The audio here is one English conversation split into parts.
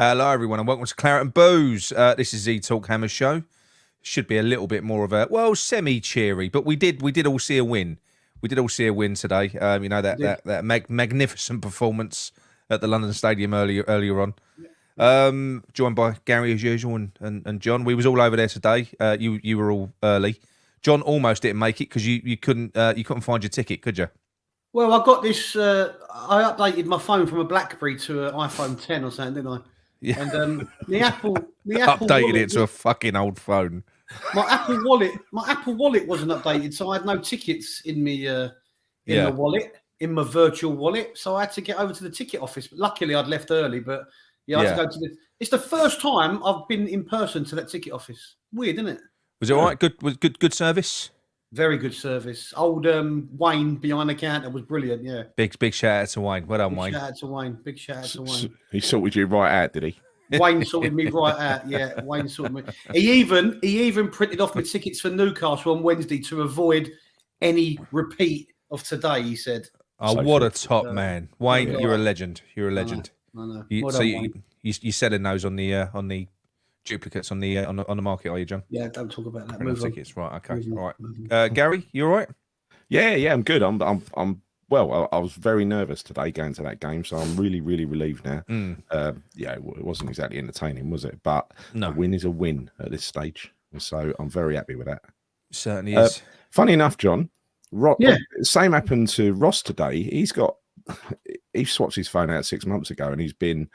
Hello, everyone, and welcome to Claret and Booze. This is the talkHAMMERS show. Should be a little bit more of a semi-cheery, but we did all see a win. We did all see a win today. You know that magnificent performance at the London Stadium earlier on. Joined by Gary as usual and John. We was all over there today. You were all early. John almost didn't make it because you couldn't find your ticket, could you? Well, I got this. I updated my phone from a BlackBerry to an iPhone 10 or something, didn't I? Yeah. And the Apple updated wallet, it to a fucking old phone. My Apple Wallet wasn't updated, so I had no tickets in me the wallet, in my virtual wallet. So I had to get over to the ticket office. But luckily, I'd left early. But I had to go to the. It's the first time I've been in person to that ticket office. Weird, isn't it? Was it all right? Good service. Very good service. Old Wayne behind the counter was brilliant. Yeah. Big shout out to Wayne. Well done, Wayne. Shout out to Wayne. Big shout out to Wayne. He sorted you right out, did he? Wayne sorted me right out. Yeah, Wayne sorted me. He even printed off my tickets for Newcastle on Wednesday to avoid any repeat of today. He said. Oh, what a top man, Wayne! You're a legend. You're a legend. I know. You selling those on the duplicates on the market, are you, John? Yeah, don't talk about that. Move tickets, right? Okay, all right. Gary, you all right? Yeah, I'm good. Well, I was very nervous today going to that game, so I'm really relieved now. It wasn't exactly entertaining, was it? But a win is a win at this stage, so I'm very happy with that. Certainly is. Funny enough, John, same happened to Ross today. He swapped his phone out 6 months ago, and he's been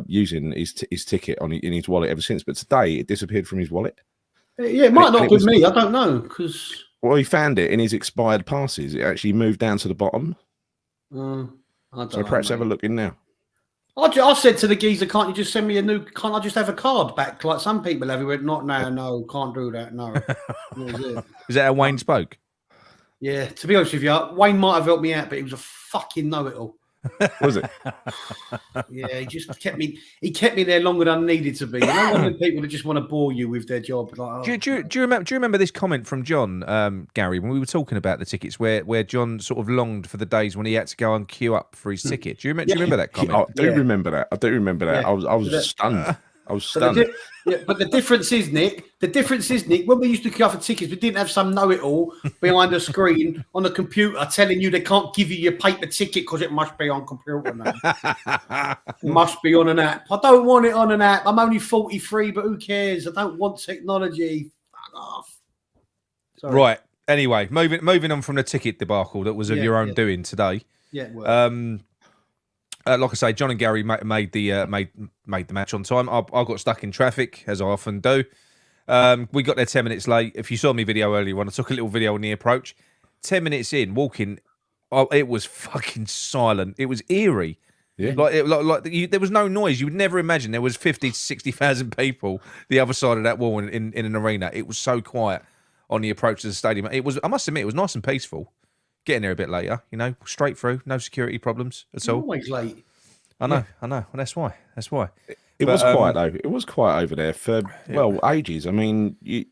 using his ticket in his wallet ever since. But today it disappeared from his wallet. Yeah, it might not be me. I don't know because. Well, he found it in his expired passes. It actually moved down to the bottom. So perhaps have a look in now. I said to the geezer, "Can't you just send me a new? Can't I just have a card back like some people have?" He went, "Not now, no, can't do that, no." Is that how Wayne spoke? Yeah, to be honest with you, Wayne might have helped me out, but he was a fucking know-it-all. Was it? Yeah, he just kept me. He kept me there longer than I needed to be. You know, one of the people that just want to bore you with their job. Like, do you remember this comment from John, Gary, when we were talking about the tickets, where John sort of longed for the days when he had to go and queue up for his ticket? Do you remember that comment? I do remember that. I was stunned. I was stunned. But the difference is, Nick, when we used to queue up for tickets, we didn't have some know-it-all behind a screen on a computer telling you they can't give you your paper ticket because it must be on computer now. It must be on an app. I don't want it on an app. I'm only 43, but who cares? I don't want technology. Fuck off. Sorry. Right. Anyway, moving on from the ticket debacle that was of your own doing today. Yeah. Well. Like I say, John and Gary made the match on time. I got stuck in traffic, as I often do. We got there 10 minutes late. If you saw me video earlier on, I took a little video on the approach. 10 minutes in, walking, it was fucking silent. It was eerie. Yeah. There was no noise. You would never imagine there was 50 to 60,000 people the other side of that wall in an arena. It was so quiet on the approach to the stadium. I must admit, it was nice and peaceful. Getting there a bit later, straight through, no security problems at all. Always late. I know. Well, that's why. It was quiet though. It was quiet over there for ages. I mean, you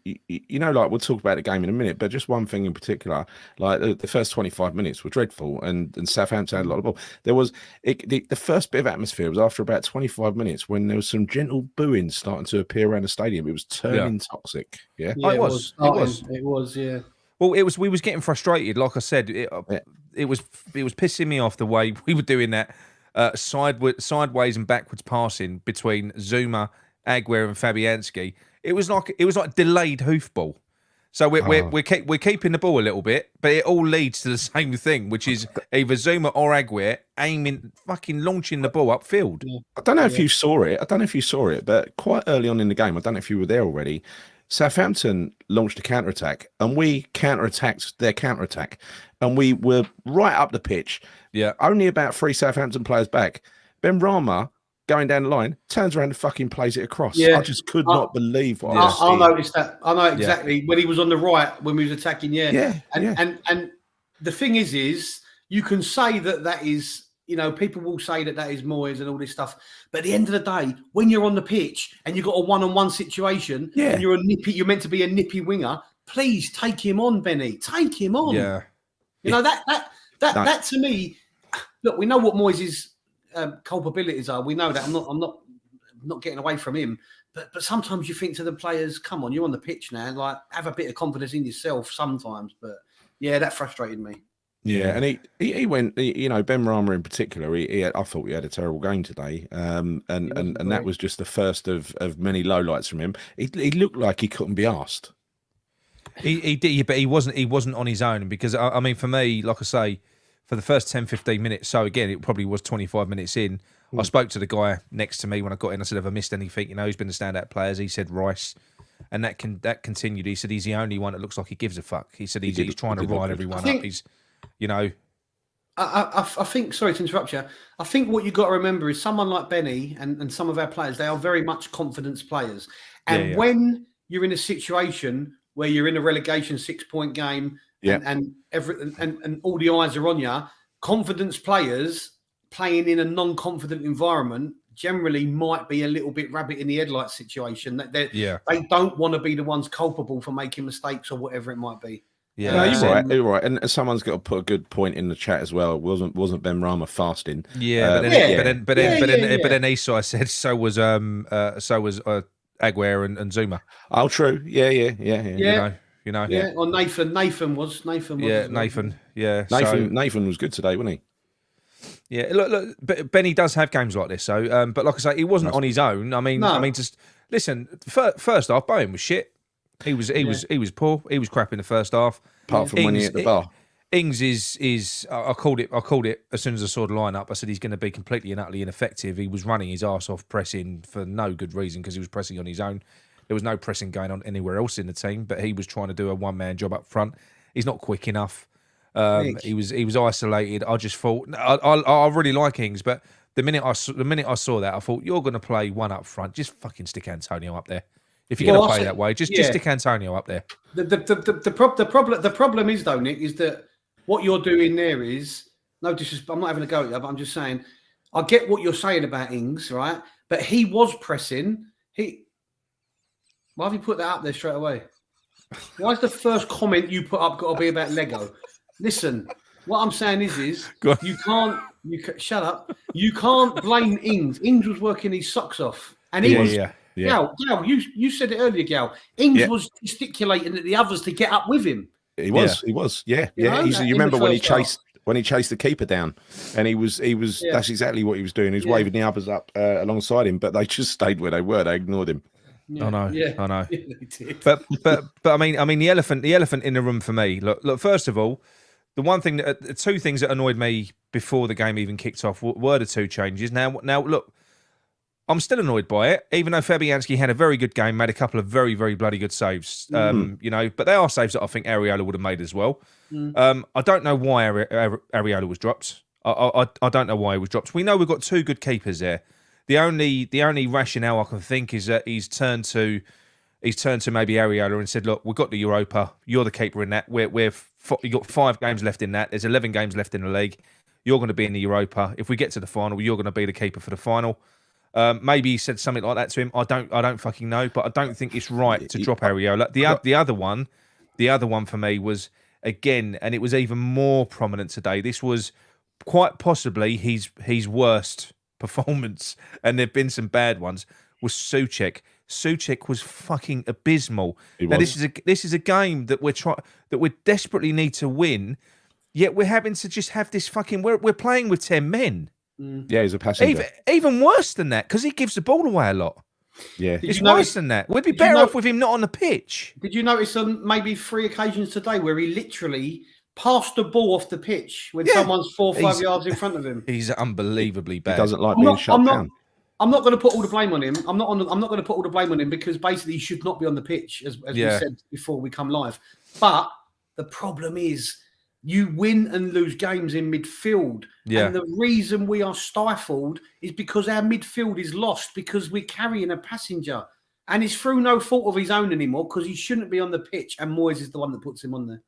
like we'll talk about the game in a minute, but just one thing in particular, like the first 25 minutes were dreadful, and Southampton had a lot of ball. There was the first bit of atmosphere was after about 25 minutes when there was some gentle booing starting to appear around the stadium. It was turning toxic. Yeah, it was. Yeah. Well, we was getting frustrated. Like I said, it was pissing me off the way we were doing that sideways and backwards passing between Zuma, Aguero, and Fabianski. It was like delayed hoofball. So we're keeping the ball a little bit, but it all leads to the same thing, which is either Zuma or Aguero launching the ball upfield. Yeah. I don't know if you saw it, but quite early on in the game, I don't know if you were there already. Southampton launched a counter-attack, and we counter-attacked their counter-attack, and we were right up the pitch. Yeah, only about 3 Southampton players back. Ben Rama going down the line turns around and fucking plays it across. Yeah. I just could not believe what I was seeing. I noticed that. I know exactly when he was on the right when we was attacking. And the thing is you can say that is. People will say that is Moyes and all this stuff. But at the end of the day, when you're on the pitch and you've got a one-on-one situation and you're meant to be a nippy winger, please take him on, Benny. Take him on. Yeah. That to me, look, we know what Moyes' culpabilities are. We know that. I'm not not getting away from him. But sometimes you think to the players, come on, you're on the pitch now. Like, have a bit of confidence in yourself sometimes. But, yeah, that frustrated me. Yeah, and he went. You know, Ben Rama in particular. I thought he had a terrible game today, and that was just the first of many lowlights from him. He looked like he couldn't be asked. He did, but he wasn't on his own, because I mean, for me, like I say, for the first 10, 15 minutes. So again, it probably was 25 minutes in. I spoke to the guy next to me when I got in. I said, "Have I missed anything? You know, who's been the standout players?" He said Rice. And that continued. He said he's the only one that looks like he gives a fuck. He said he's trying to rile everyone up. He's, you know, I think, sorry to interrupt you, I think what you've got to remember is someone like Benny and some of our players, they are very much confidence players. And when you're in a situation where you're in a relegation 6-point game and all the eyes are on you, confidence players playing in a non-confident environment generally might be a little bit rabbit in the headlights situation. They don't want to be the ones culpable for making mistakes or whatever it might be. Yeah, no, you're right. You're right, and someone's got to put a good point in the chat as well. Wasn't Ben Rama fasting? Yeah, but then Esai said so was Aguirre and Zuma. Oh, true. Yeah. You know. Yeah, or Nathan was. Yeah, Nathan. Yeah, Nathan was good today, wasn't he? Yeah, look, but Benny does have games like this. So, but like I say, he wasn't on his own. I mean, just listen. First half, Bowen was shit. He was poor. He was crap in the first half. Apart from when he hit the bar. Ings is I called it as soon as I saw the lineup. I said he's going to be completely and utterly ineffective. He was running his arse off pressing for no good reason, because he was pressing on his own. There was no pressing going on anywhere else in the team, but he was trying to do a one-man job up front. He's not quick enough. He was isolated. I just thought I really like Ings, but the minute I saw that, I thought, you're going to play one up front. Just fucking stick Antonio up there. If you're going to play that way, just stick Antonio up there. The problem is, though, Nick, is that what you're doing there is, no disrespect, I'm not having a go at you, but I'm just saying, I get what you're saying about Ings, right? But he was pressing. Why have you put that up there straight away? Why is the first comment you put up got to be about Lego? Listen, what I'm saying is you can't shut up. You can't blame Ings. Ings was working his socks off, and he was. Yeah. Gal, you said it earlier, Gal. Ings was gesticulating at the others to get up with him. He was. Yeah. You remember when he chased the keeper down, and he was. That's exactly what he was doing. He was waving the others up alongside him, but they just stayed where they were. They ignored him. Yeah. I know. Yeah, but I mean the elephant in the room for me. Look. First of all, the two things that annoyed me before the game even kicked off were the two changes. Now look. I'm still annoyed by it, even though Fabianski had a very good game, made a couple of very, very bloody good saves. You know, but they are saves that I think Areola would have made as well. I don't know why Areola was dropped. I don't know why he was dropped. We know we've got two good keepers there. The only rationale I can think is that he's turned to maybe Areola and said, "Look, we've got the Europa. You're the keeper in that. You've got 5 games left in that. There's 11 games left in the league. You're going to be in the Europa. If we get to the final, you're going to be the keeper for the final." Maybe he said something like that to him. I don't fucking know, but I don't think it's right to drop Areola. The other one for me was, again, and it was even more prominent today. This was quite possibly his worst performance, and there've been some bad ones. Was Souček. Souček was fucking abysmal. Now this is a game that we desperately need to win, yet we're having to just have this fucking. We're playing with 10 men. Yeah, he's a passenger. Even worse than that, because he gives the ball away a lot. Yeah, it's worse than that. We'd be better off with him not on the pitch. Did you notice on maybe 3 occasions today where he literally passed the ball off the pitch when someone's 4 or 5 yards in front of him? He's unbelievably bad. He doesn't like being shut down. I'm not going to put all the blame on him. I'm not going to put all the blame on him, because basically he should not be on the pitch, as we said before we come live. But the problem is, you win and lose games in midfield. Yeah. And the reason we are stifled is because our midfield is lost, because we're carrying a passenger. And it's through no fault of his own anymore, because he shouldn't be on the pitch, and Moyes is the one that puts him on there.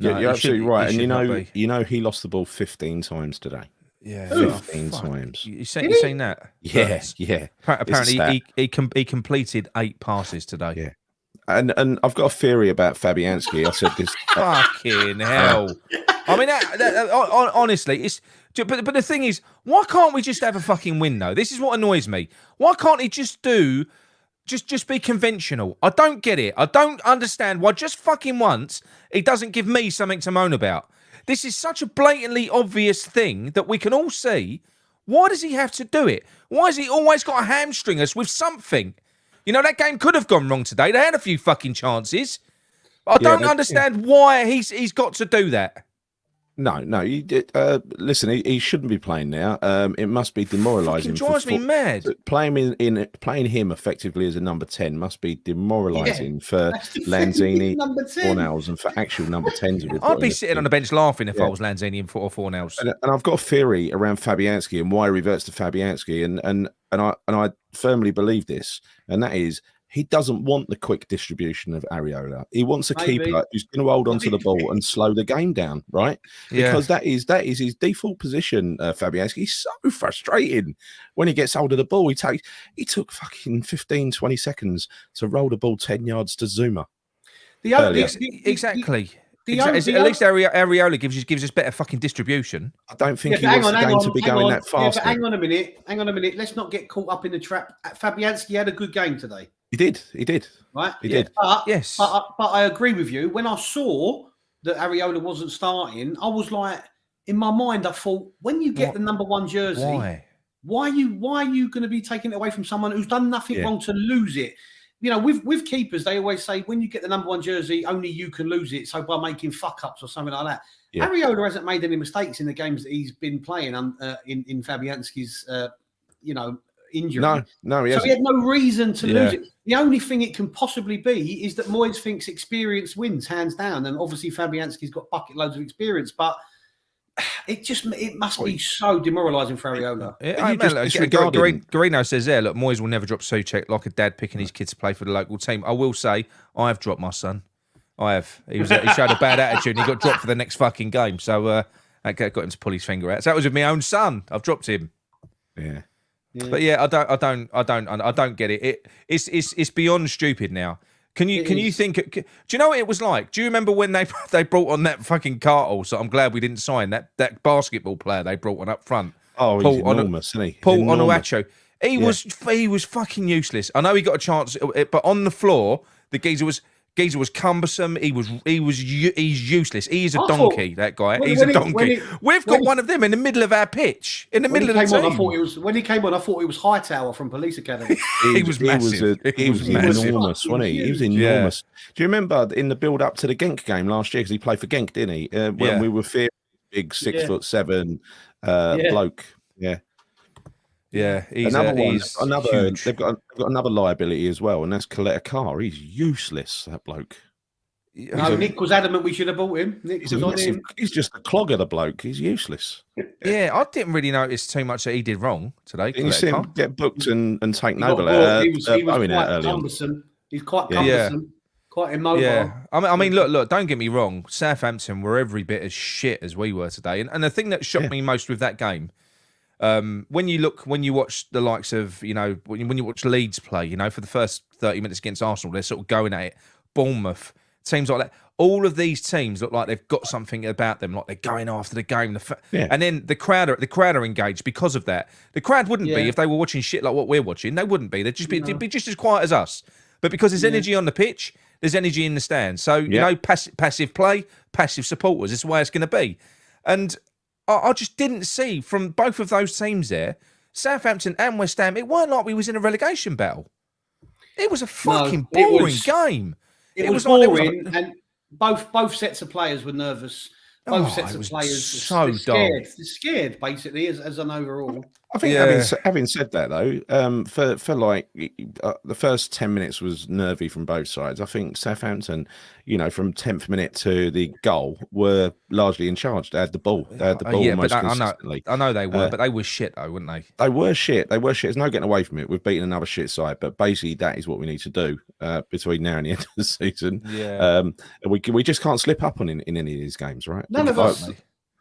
No, you're absolutely right. And you know he lost the ball 15 times today. Yeah. 15 times. You seen that? Yes, yeah. Apparently he completed 8 passes today. Yeah. And I've got a theory about Fabianski. I said this. Fucking hell. I mean, honestly, it's. But the thing is, why can't we just have a fucking win though? This is what annoys me. Why can't he just do? Just be conventional. I don't get it. I don't understand why just fucking once he doesn't give me something to moan about. This is such a blatantly obvious thing that we can all see. Why does he have to do it? Why has he always got to hamstring us with something? You know, that game could have gone wrong today. They had a few fucking chances. I don't understand why he's got to do that. No. Listen, he shouldn't be playing now. It must be demoralising. It drives me mad. Playing him effectively as a number 10 must be demoralising for Lanzini, Fornals, and for actual number 10s. I'd be sitting on the bench laughing if I was Lanzini and Fornals. And I've got a theory around Fabianski and why he reverts to Fabianski, and I firmly believe this, and that is, he doesn't want the quick distribution of Areola. He wants a keeper who's going to hold onto the ball and slow the game down, right? Because that is his default position, Fabianski. He's so frustrating when he gets hold of the ball. He took fucking 15, 20 seconds to roll the ball 10 yards to Zuma. Exactly. At least Areola gives us better fucking distribution. I don't think he wants the game to be going that fast. Yeah, but hang on a minute. Let's not get caught up in the trap. Fabianski had a good game today. He did. Right? He did. But, yes. But I agree with you. When I saw that Areola wasn't starting, I was like, in my mind, I thought, when you get the number 1 jersey, why are you going to be taking it away from someone who's done nothing wrong to lose it? You know, with keepers, they always say, when you get the number 1 jersey, only you can lose it. So by making fuck-ups or something like that. Yeah. Areola hasn't made any mistakes in the games that he's been playing in Fabianski's, injury. No, he hasn't. So he had no reason to lose it. The only thing it can possibly be is that Moyes thinks experience wins, hands down. And obviously Fabianski's got bucket loads of experience, but it must be so demoralising for Areola. Garino says there, look, Moyes will never drop Souček like a dad picking his kids to play for the local team. I will say, I have dropped my son. I have. He showed a bad attitude and he got dropped for the next fucking game. So that got him to pull his finger out. So that was with my own son. I've dropped him. Yeah. But I don't get it. It's beyond stupid now. Can you think? Do you know what it was like? Do you remember when they brought on that fucking Cartel? So I'm glad we didn't sign that basketball player they brought on up front. Oh, he's enormous, isn't he? Paul Onuachu. He was fucking useless. I know he got a chance, but on the floor, the geezer was cumbersome. He's useless. He is a donkey. That guy. He's a donkey. We've got one of them in the middle of our pitch, in the middle of the team. When he came on, I thought it was Hightower from Police Academy. He was massive. He was enormous, wasn't he? He was enormous. Do you remember in the build up to the Genk game last year? Because he played for Genk, didn't he? When we were fearing big 6'7" bloke. Yeah, they've got another liability as well, and that's Coletta Carr. He's useless, that bloke. Nick was adamant we should have bought him. He's just a clogger, the bloke. He's useless. Yeah, I didn't really notice too much that he did wrong today. Didn't you see him get booked and take Noble? He was quite cumbersome. He's quite cumbersome. Quite immobile. Yeah, I mean, look. Don't get me wrong. Southampton were every bit as shit as we were today, and the thing that shocked me most with that game. When you watch the likes of, when you watch Leeds play, for the first 30 minutes against Arsenal, they're sort of going at it. Bournemouth, teams like that. All of these teams look like they've got something about them, like they're going after the game. And then the crowd are engaged because of that. The crowd wouldn't be if they were watching shit like what we're watching. They wouldn't be. They'd be just as quiet as us. But because there's energy on the pitch, there's energy in the stands. So, passive play, passive supporters. This is the way it's going to be. And I just didn't see from both of those teams there, Southampton and West Ham, it weren't like we was in a relegation battle. It was a fucking boring game. It was boring, and both sets of players were nervous. Both sets of players so scared. They're scared, basically, as an overall. I think having said that, though, for like the first 10 minutes was nervy from both sides. I think Southampton, from 10th minute to the goal, were largely in charge. They had the ball. Almost consistently. I know they were, but they were shit, though, weren't they? They were shit. There's no getting away from it. We've beaten another shit side, but basically that is what we need to do between now and the end of the season. Yeah. We just can't slip up in any of these games, right?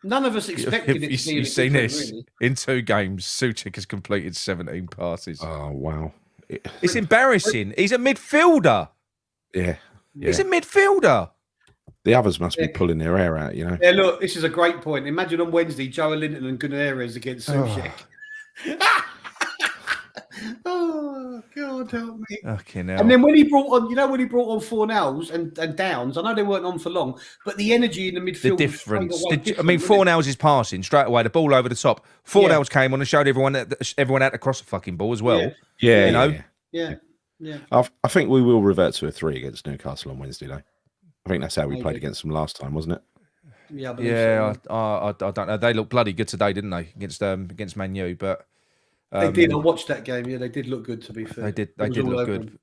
None of us expected it to be. You've seen this. Really. In 2 games, Souček has completed 17 passes. Oh, wow. It's embarrassing. He's a midfielder. Yeah. He's a midfielder. The others must be pulling their hair out, you know. Yeah, look, this is a great point. Imagine on Wednesday, Joe Linton and Gunnarez against Soucek. Oh, God help me. Okay, now. And then when he brought on, when he brought on Fornells and Downs, I know they weren't on for long, but the energy in the midfield The difference. I mean, Fornells is passing straight away, the ball over the top. Fornells came on and showed everyone had to cross the fucking ball as well. Yeah, you know? Yeah. I think we will revert to a 3 against Newcastle on Wednesday, though. I think that's how we played against them last time, wasn't it? Yeah, I believe so. I don't know. They looked bloody good today, didn't they, against Man U? But they did. I watched that game. Yeah, they did look good. To be fair, they did look good.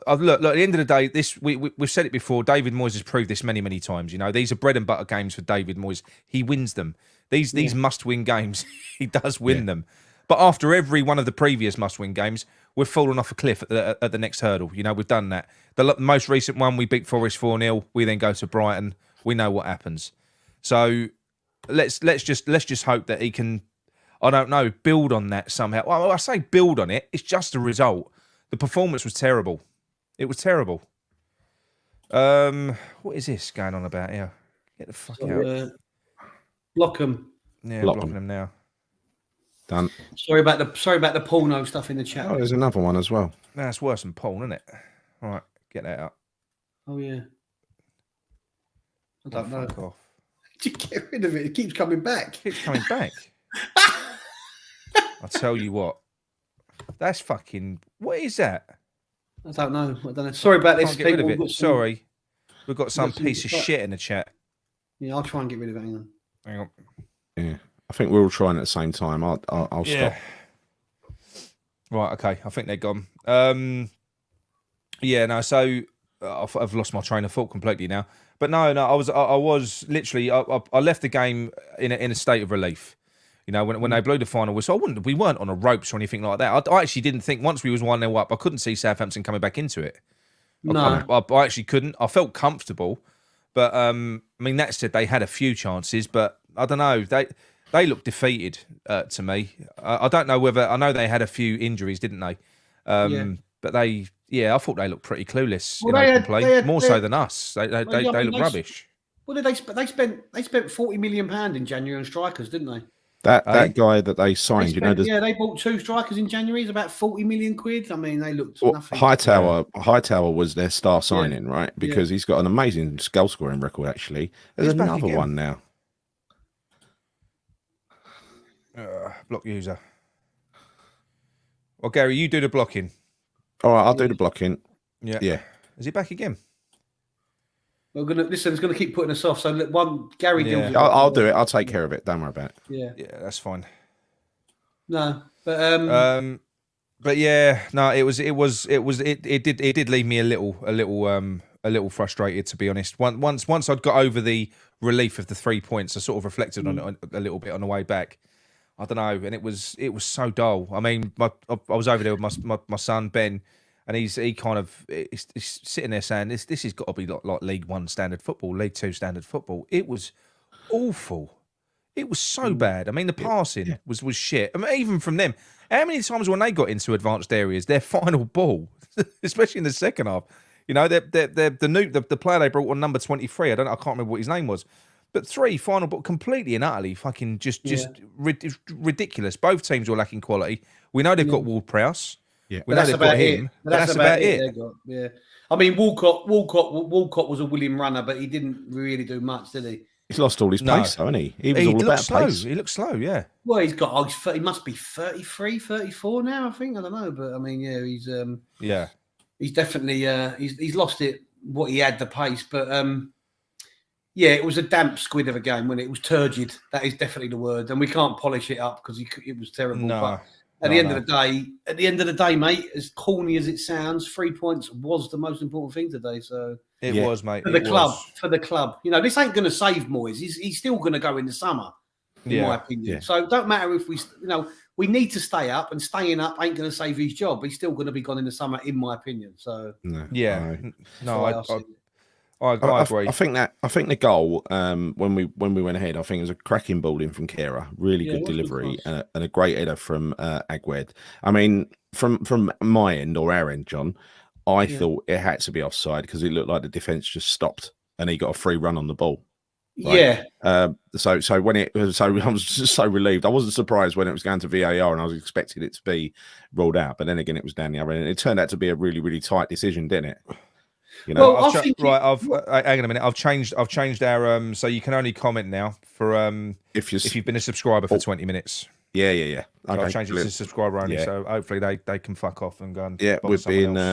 Look, at the end of the day, we've said it before. David Moyes has proved this many, many times. You know, these are bread and butter games for David Moyes. He wins them. These must-win games. He does win them. But after every one of the previous must-win games, we've fallen off a cliff at the next hurdle. You know, we've done that. The most recent one, we beat Forest 4-0. We then go to Brighton. We know what happens. So let's just hope that he can, I don't know, build on that somehow. Well, I say build on it. It's just a result. The performance was terrible. It was terrible. What is this going on about here? Get the fuck out. Block them. Yeah, blocking them now. Done. Sorry about the porno stuff in the chat. Oh, there's another one as well. That's worse than porn, isn't it? All right, get that out. Oh yeah. I don't know. Fuck off. Just get rid of it. It keeps coming back. It keeps coming back. I'll tell you what. That's fucking. What is that? I don't know. Sorry about this. Can't get rid of it. Sorry. We've got some piece of shit in the chat. Yeah, I'll try and get rid of it. Hang on. Yeah. I think we're all trying at the same time. I'll stop. Right, okay. I think they're gone. So I've lost my train of thought completely now. But no, I was literally I left the game in a state of relief. You know, when they blew the final whistle, we weren't on a ropes or anything like that. I actually didn't think once we was 1-0 up, I couldn't see Southampton coming back into it. No, I actually couldn't. I felt comfortable, but I mean that said, they had a few chances, but I don't know. They looked defeated to me. I don't know whether I know they had a few injuries, didn't they? But I thought they looked pretty clueless in open play, more so than us. They look rubbish. Well, they spent £40 million in January on strikers, didn't they? That guy that they signed, they bought 2 strikers in January. It's about 40 million quid. I mean, they looked nothing. Hightower was their star signing, right? Because he's got an amazing goal scoring record. Actually, there's another one now. Block user. Well, Gary, you do the blocking. All right, I'll do the blocking. Yeah. Is he back again? We're gonna listen. It's gonna keep putting us off. So Gary deals with it. I'll do it. I'll take care of it. Don't worry about it. Yeah, that's fine. No, but it did leave me a little frustrated, to be honest. Once I'd got over the relief of the 3 points, I sort of reflected on it a little bit on the way back. I don't know, and it was so dull. I mean, I was over there with my son Ben, and he's sitting there saying this has got to be like League 1 standard football, League 2 standard football. It was awful. It was so bad. I mean, the passing was shit. I mean, even from them, how many times when they got into advanced areas, their final ball, especially in the second half, you know, the player they brought on number 23. I can't remember what his name was. But 3 final ball, completely and utterly fucking just ridiculous. Both teams were lacking quality. We know they've got Ward-Prowse. Yeah, we know they've got him. But that's about it. Yeah, I mean Walcott was a willing runner, but he didn't really do much, did he? He's lost all his pace, hasn't he? He was all about pace. He looks slow, yeah. Well, he must be 33, 34 now, I think. I don't know, but I mean, he's definitely he's lost it. What he had the pace, but it was a damp squid of a game when it was turgid. That is definitely the word, and we can't polish it up because it was terrible. No, but at the end of the day, mate, as corny as it sounds, 3 points was the most important thing today. So it was, mate, for the club. You know, this ain't going to save Moyes. He's still going to go in the summer, in my opinion. Yeah. So don't matter if we need to stay up, and staying up ain't going to save his job. He's still going to be gone in the summer, in my opinion. So I agree. I think the goal when we went ahead, I think it was a cracking ball in from Kehrer, really good delivery, and a great header from Agued. I mean, from my end or our end, John, I thought it had to be offside because it looked like the defence just stopped and he got a free run on the ball. Right? Yeah. So when I was just so relieved. I wasn't surprised when it was going to VAR, and I was expecting it to be ruled out. But then again, it was down the other end. And it turned out to be a really, really tight decision, didn't it? You know, Well, hang on a minute. I've changed our so you can only comment now for if you've been a subscriber for 20 minutes. Yeah. So Okay, I've changed it to subscriber only. So hopefully they can fuck off and go and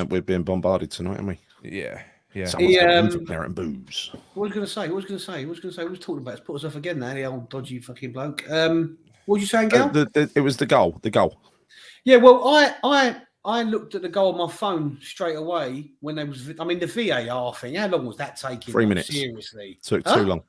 we've been bombarded tonight, haven't we? Yeah. Someone's got there and booze. What was I going to say? We was talking about. It's put us off again now. The old dodgy fucking bloke. What was you saying, Gal? It was the goal. The goal. Yeah. Well, I looked at the goal on my phone straight away when there was. I mean, the VAR thing. How long was that taking? 3 minutes. Seriously, Took too long.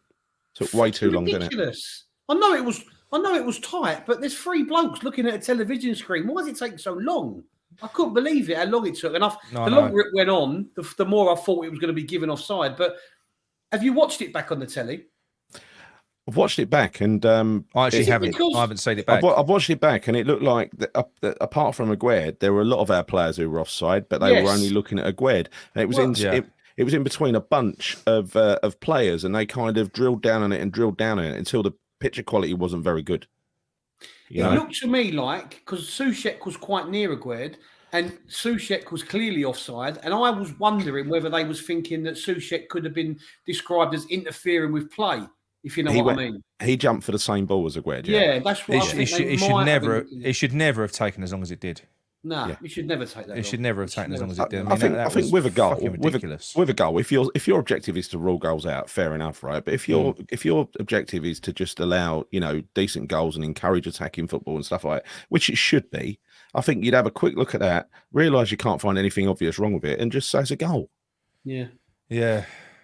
Took way too long, didn't it? Ridiculous. I know it was tight, but there's 3 blokes looking at a television screen. Why does it take so long? I couldn't believe it, how long it took. And the longer it went on, the more I thought it was going to be given offside. But have you watched it back on the telly? I've watched it back, and I actually haven't. I haven't seen it back. I've watched it back, and it looked like apart from Aguerd, there were a lot of our players who were offside, but they were only looking at Aguerd, and it was it was in between a bunch of players, and they kind of drilled down on it until the picture quality wasn't very good. It looked to me like, because Soucek was quite near Aguerd, and Soucek was clearly offside, and I was wondering whether they was thinking that Soucek could have been described as interfering with play, if you know what I mean. He jumped for the same ball as Aguerd. Yeah, that's what I think. It should never have taken as long as it did. No, it should never take that. It should never have taken as long as it did. I think with a goal, with a goal, if your objective is to rule goals out, fair enough, right? But if your objective is to just allow decent goals and encourage attacking football and stuff like that, which it should be, I think you'd have a quick look at that, realise you can't find anything obvious wrong with it, and just say it's a goal. Yeah.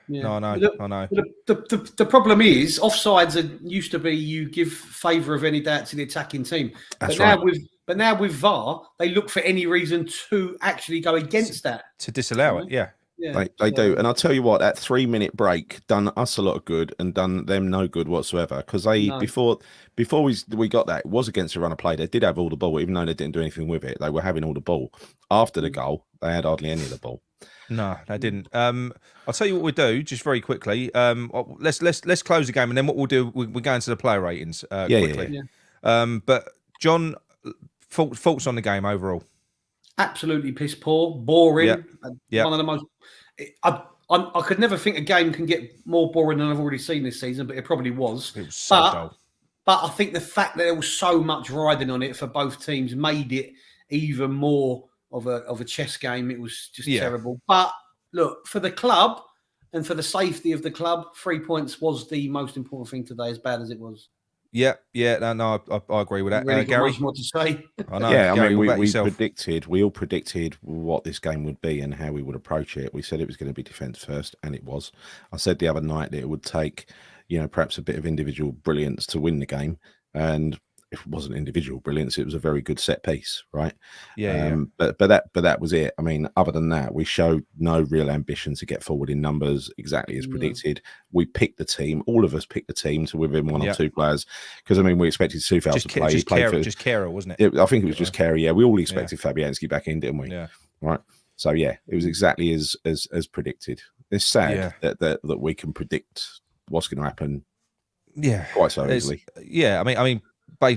No, I know. The problem is offsides used to be you give favour of any doubt to the attacking team. That's right. Now with VAR, they look for any reason to actually go against that. To disallow it, yeah. They do. And I'll tell you what, that 3-minute break done us a lot of good and done them no good whatsoever. Because before we got that, it was against a run of play. They did have all the ball, even though they didn't do anything with it. They were having all the ball. After the goal, they had hardly any of the ball. No, they didn't. I'll tell you what we'll do, just very quickly. Let's close the game, and then what we'll do, we'll go into the player ratings quickly. But John, thoughts on the game overall? Absolutely piss poor, boring. Yeah. One of the most. I could never think a game can get more boring than I've already seen this season, but it probably was. It was so dull. But I think the fact that there was so much riding on it for both teams made it even more of a chess game. It was just terrible. But look, for the club and for the safety of the club, 3 points was the most important thing today, as bad as it was. Yeah, no, I agree with that. Really Gary, much more to say. I know. Yeah, Gary, I mean, we all predicted what this game would be and how we would approach it. We said it was going to be defence first, and it was. I said the other night that it would take, perhaps a bit of individual brilliance to win the game, and it wasn't individual brilliance. It was a very good set piece, right? But that was it. I mean, other than that, we showed no real ambition to get forward in numbers, exactly as predicted. We picked the team. All of us picked the team to within one or two players, because I mean, we expected Sufal to play. Just Kara, wasn't it? I think it was just Kara. Yeah, we all expected Fabianski back in, didn't we? Yeah. Right. So yeah, it was exactly as predicted. It's sad that we can predict what's going to happen. Yeah, quite so easily. Yeah, I mean.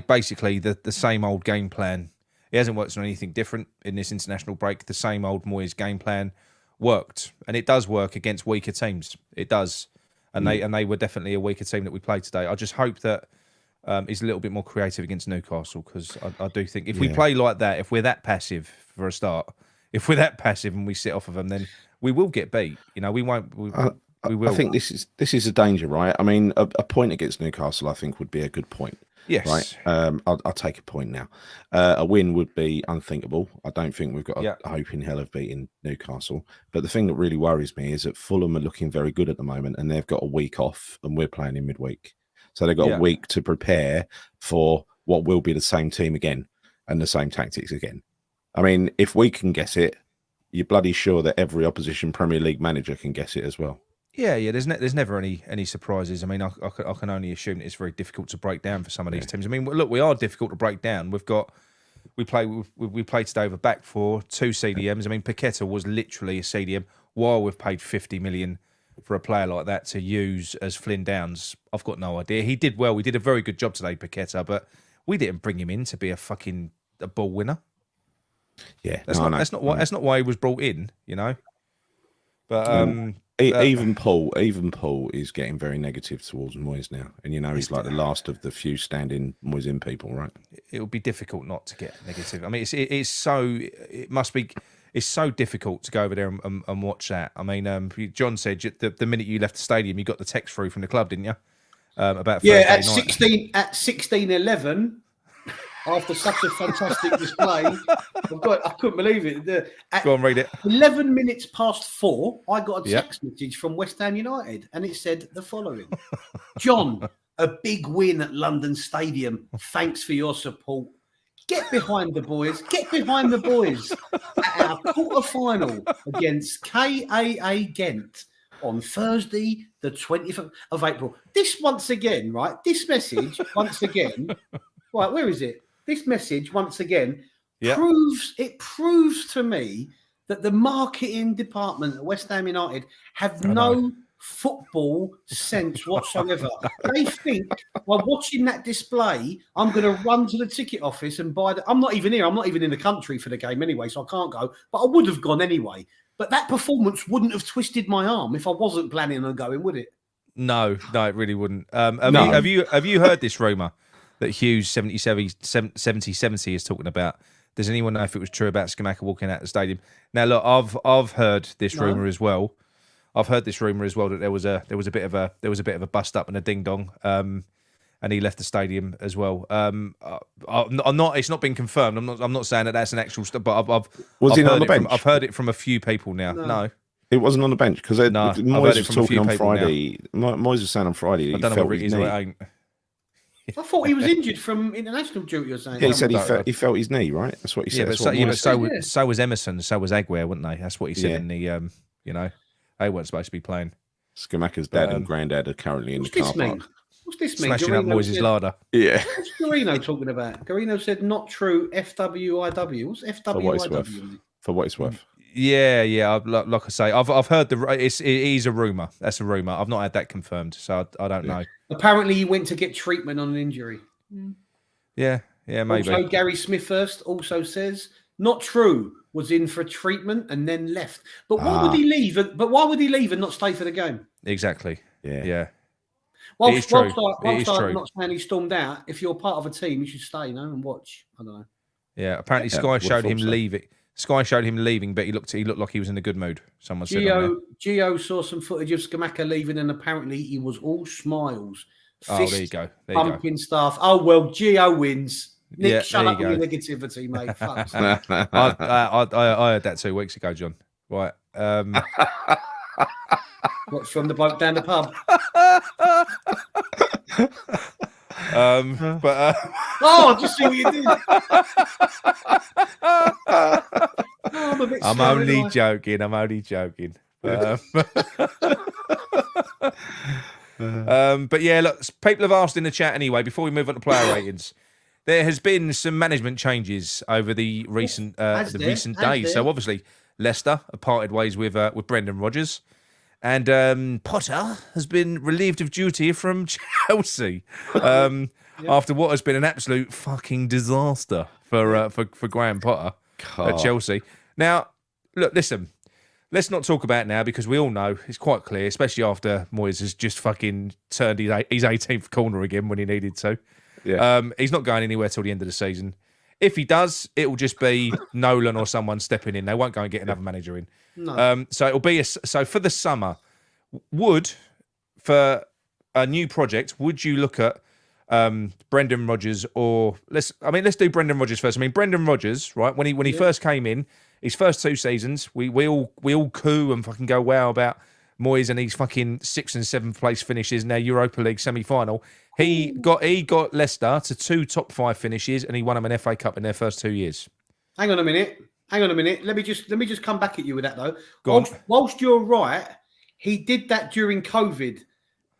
Basically, the same old game plan. It hasn't worked on anything different in this international break. The same old Moyes game plan worked, and it does work against weaker teams. It does, and they were definitely a weaker team that we played today. I just hope that he's a little bit more creative against Newcastle, because I do think if we play like that, if we're that passive for a start, if we're that passive and we sit off of them, then we will get beat. We won't. We will. I think this is a danger, right? I mean, a point against Newcastle, I think, would be a good point. Yes. Right. I'll take a point now. A win would be unthinkable. I don't think we've got a hope in hell of beating Newcastle. But the thing that really worries me is that Fulham are looking very good at the moment, and they've got a week off, and we're playing in midweek. So they've got a week to prepare for what will be the same team again and the same tactics again. I mean, if we can guess it, you're bloody sure that every opposition Premier League manager can guess it as well. Yeah. There's never any surprises. I mean, I can only assume that it's very difficult to break down for some of these teams. I mean, look, we are difficult to break down. We played today with a back four, 2 CDMs. I mean, Paqueta was literally a CDM while we've paid 50 million for a player like that to use as Flynn Downs. I've got no idea. He did well. We did a very good job today, Paqueta, but we didn't bring him in to be a ball winner. Yeah, that's not why he was brought in, you know. But even Paul is getting very negative towards Moyes now, and you know he's like the last of the few standing Moyes in people, right? It would be difficult not to get negative. I mean, it's so difficult to go over there and watch that. I mean, John said the minute you left the stadium, you got the text through from the club, didn't you? About Thursday at night. 16:11. After such a fantastic display, I couldn't believe it. Go on, read it. 11 minutes past 4, I got a text message from West Ham United, and it said the following: John, a big win at London Stadium. Thanks for your support. Get behind the boys. Get behind the boys at our quarter-final against KAA Ghent on Thursday, the 20th of April. This once again, right? This message once again. Right, where is it? This message once again proves to me that the marketing department at West Ham United have no football sense whatsoever. They think while watching that display, I'm going to run to the ticket office and buy I'm not even here. I'm not even in the country for the game anyway, so I can't go. But I would have gone anyway. But that performance wouldn't have twisted my arm if I wasn't planning on going, would it? No, it really wouldn't. Have you heard this rumour that Hughes 7070 is talking about? Does anyone know if it was true about Scamacca walking out the stadium? Now, look, I've heard this rumour as well. I've heard this rumour as well that there was a bit of a bust up and a ding dong, and he left the stadium as well. I'm not. It's not been confirmed. I'm not saying that that's an actual stuff, but was he on the bench? I've heard it from a few people now. No. It wasn't on the bench because Moyes was talking on Friday. Moyes was saying on Friday I don't know whether it is or it ain't. I thought he was injured from international duty or something. Yeah, he said he felt his knee, right? That's what he said. But so was Emerson, so was Aguirre, weren't they? That's what he said in the, you know, they weren't supposed to be playing. Scamacca's dad and granddad are currently in the car park. What's this mean? Smashing up Moyes' larder. Yeah. What's Garino talking about? Garino said not true, FWIW. What's FWIW? For what it's worth. Yeah. Like I say, I've heard it is a rumour. That's a rumour. I've not had that confirmed, so I don't know. Apparently, he went to get treatment on an injury. Yeah, maybe. Also, Gary Smithhurst also says not true. Was in for treatment and then left. But why would he leave? But why would he leave and not stay for the game? Exactly. Yeah. Whilst I'm not saying he stormed out, if you're part of a team, you should stay, and watch. I don't know. Yeah. Apparently, Sky showed him leaving. Sky showed him leaving, but he looked like he was in a good mood. Someone said. Gio saw some footage of Scamacca leaving, and apparently he was all smiles. There you go. Pumping stuff. Oh well, Gio wins. Nick, shut up with your negativity, mate. I heard that 2 weeks ago, John. Right. What's from the bloke down the pub? Just see what you did. I'm only joking. But yeah, look, people have asked in the chat anyway. Before we move on to player ratings, there has been some management changes over the recent days. So obviously, Leicester have parted ways with Brendan Rodgers, and Potter has been relieved of duty from Chelsea after what has been an absolute fucking disaster for Graham Potter at Chelsea. Now, look, listen. Let's not talk about it now because we all know it's quite clear, especially after Moyes has just fucking turned his 18th corner again when he needed to. Yeah. He's not going anywhere till the end of the season. If he does, it will just be Nolan or someone stepping in. They won't go and get another manager in. No. So it'll be so for the summer. For a new project, would you look at Brendan Rodgers or let's do Brendan Rodgers first. I mean, Brendan Rodgers, right? When he first came in. His first 2 seasons, we all coo and fucking go wow about Moyes and his fucking 6th and 7th place finishes in their Europa League semi-final. He got Leicester to 2 top 5 finishes and he won them an FA Cup in their first 2 years. Hang on a minute. Let me just come back at you with that though. Whilst you're right, he did that during COVID.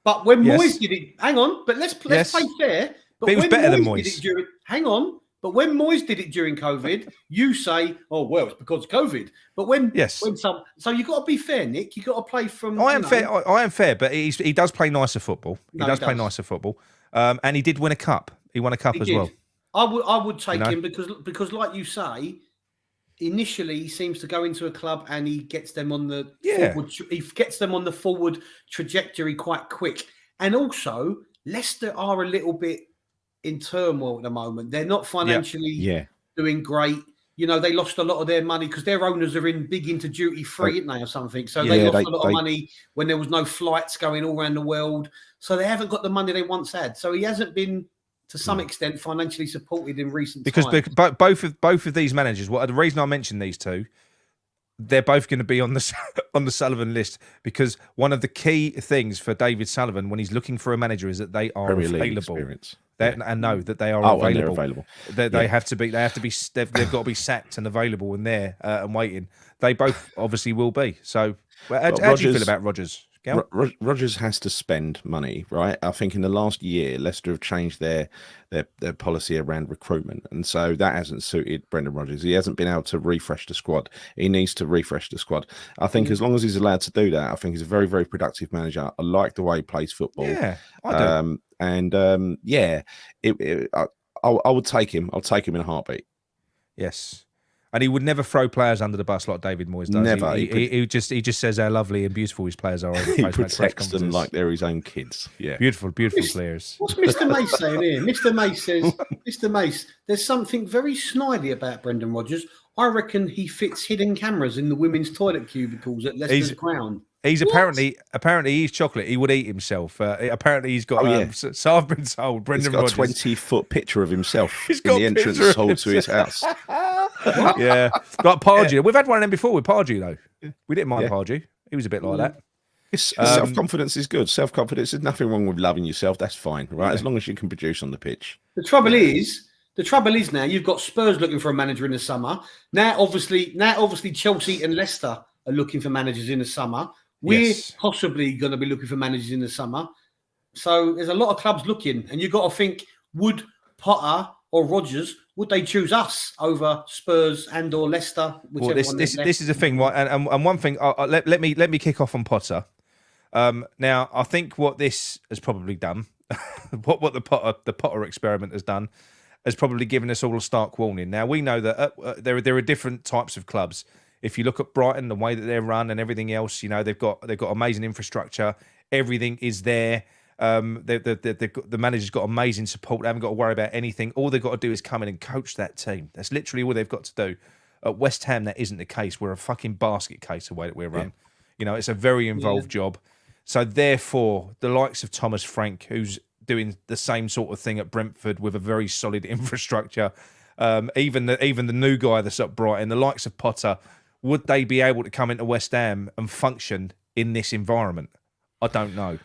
But when Moyes did it, hang on. But let's play fair. But he was better than Moyes. Hang on. But when Moyes did it during COVID, you say, "Oh well, it's because of COVID." But when so you got to be fair, Nick. You got to play from. I am fair. I am fair, but he does play nicer football. He No, does he play does. nicer football, and he did win a cup. He won a cup as well. I would take him because, like you say, initially he seems to go into a club and he gets them on the forward. He gets them on the forward trajectory quite quick. And also, Leicester are a little bit in turmoil at the moment. They're not financially doing great. You know, they lost a lot of their money because their owners are big into duty free, aren't they, or something? So they lost a lot of money when there was no flights going all around the world. So they haven't got the money they once had. So he hasn't been, to some extent, financially supported in recent times. Because both of these managers, the reason I mentioned these two, they're both going to be on the Sullivan list, because one of the key things for David Sullivan when he's looking for a manager is that they are available. And know that they are available. They have to be. They've got to be sacked and available and there and waiting. They both obviously will be. So, how do you feel about Rodgers? Rodgers has to spend money, right? I think in the last year, Leicester have changed their policy around recruitment, and so that hasn't suited Brendan Rodgers. He hasn't been able to refresh the squad. He needs to refresh the squad. I think as long as he's allowed to do that, I think he's a very, very productive manager. I like the way he plays football. Yeah, I do. I would take him. I'll take him in a heartbeat. Yes. And he would never throw players under the bus like David Moyes does. Never. He just says how lovely and beautiful his players are. He protects them like they're his own kids. Yeah, beautiful players. What's Mr. Mace saying here? Mr. Mace says, Mr. Mace, there's something very snidey about Brendan Rodgers. I reckon he fits hidden cameras in the women's toilet cubicles at Leicester's ground. He's apparently he's chocolate. He would eat himself. Apparently he's got. So I've been told. Brendan Rodgers. He's got a 20-foot picture of himself in the entrance hall to his house. Yeah, like Pardew. Yeah. We've had one of them before with Pardew though. We didn't mind Pardew. He was a bit like that. Self-confidence is good. Self-confidence, there's nothing wrong with loving yourself. That's fine, right? As long as you can produce on the pitch. The trouble is now you've got Spurs looking for a manager in the summer. Now, obviously, Chelsea and Leicester are looking for managers in the summer. We're possibly going to be looking for managers in the summer. So there's a lot of clubs looking, and you've got to think: would Potter or Rodgers, would they choose us over Spurs and or Leicester? Well, this is the thing, right? And one thing, let me kick off on Potter. Now, I think what this has probably done, what the Potter experiment has done, has probably given us all a stark warning. Now, we know that there are different types of clubs. If you look at Brighton, the way that they're run and everything else, you know, they've got amazing infrastructure. Everything is there. The manager's got amazing support. They haven't got to worry about anything. All they've got to do is come in and coach that team. That's literally all they've got to do. At West Ham, that isn't the case. We're a fucking basket case the way that we're run. You know, it's a very involved job. So therefore, the likes of Thomas Frank, who's doing the same sort of thing at Brentford with a very solid infrastructure, even the new guy that's at Brighton, the likes of Potter, would they be able to come into West Ham and function in this environment? I don't know.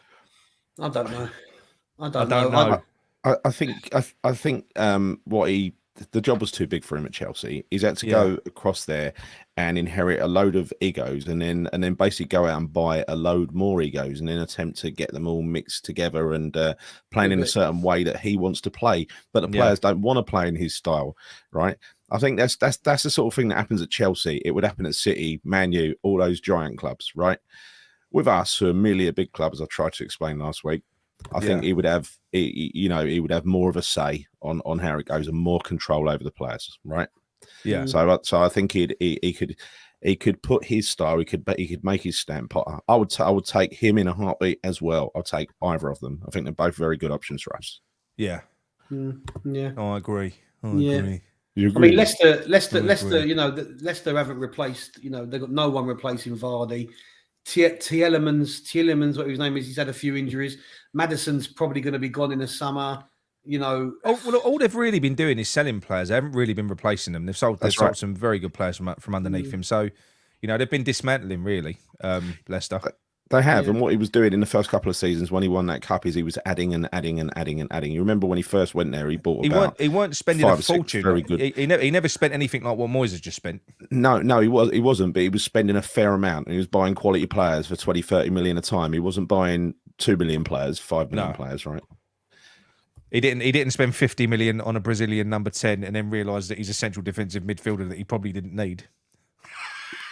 I don't know. I think the job was too big for him at Chelsea. He's had to go across there and inherit a load of egos, and then basically go out and buy a load more egos, and then attempt to get them all mixed together and playing in a certain way that he wants to play, but the players don't want to play in his style, right? I think that's the sort of thing that happens at Chelsea. It would happen at City, Man U, all those giant clubs, right? With us, who are merely a big club, as I tried to explain last week, I think he would have more of a say on how it goes and more control over the players, right? Yeah. So I think he could put his style. He could make his stamp. Potter. I would take him in a heartbeat as well. I'll take either of them. I think they're both very good options for us. Yeah. Yeah. I agree. Agree. You agree? I mean, Leicester. You know, Leicester haven't replaced. You know, they've got no one replacing Vardy. Tielemans, what his name is, he's had a few injuries. Maddison's probably going to be gone in the summer. You know, all they've really been doing is selling players. They haven't really been replacing them. They've sold some very good players from underneath him. So, you know, they've been dismantling really, Leicester. They have, and what he was doing in the first couple of seasons when he won that cup is he was adding and adding and adding and adding. You remember when he first went there, he bought he weren't spending a fortune. Very good. He never spent anything like what Moyes has just spent. No, he wasn't, but he was spending a fair amount, and he was buying quality players for 20, 30 million a time. He wasn't buying 2 million players, 5 million players, right? He didn't spend 50 million on a Brazilian number 10 and then realise that he's a central defensive midfielder that he probably didn't need.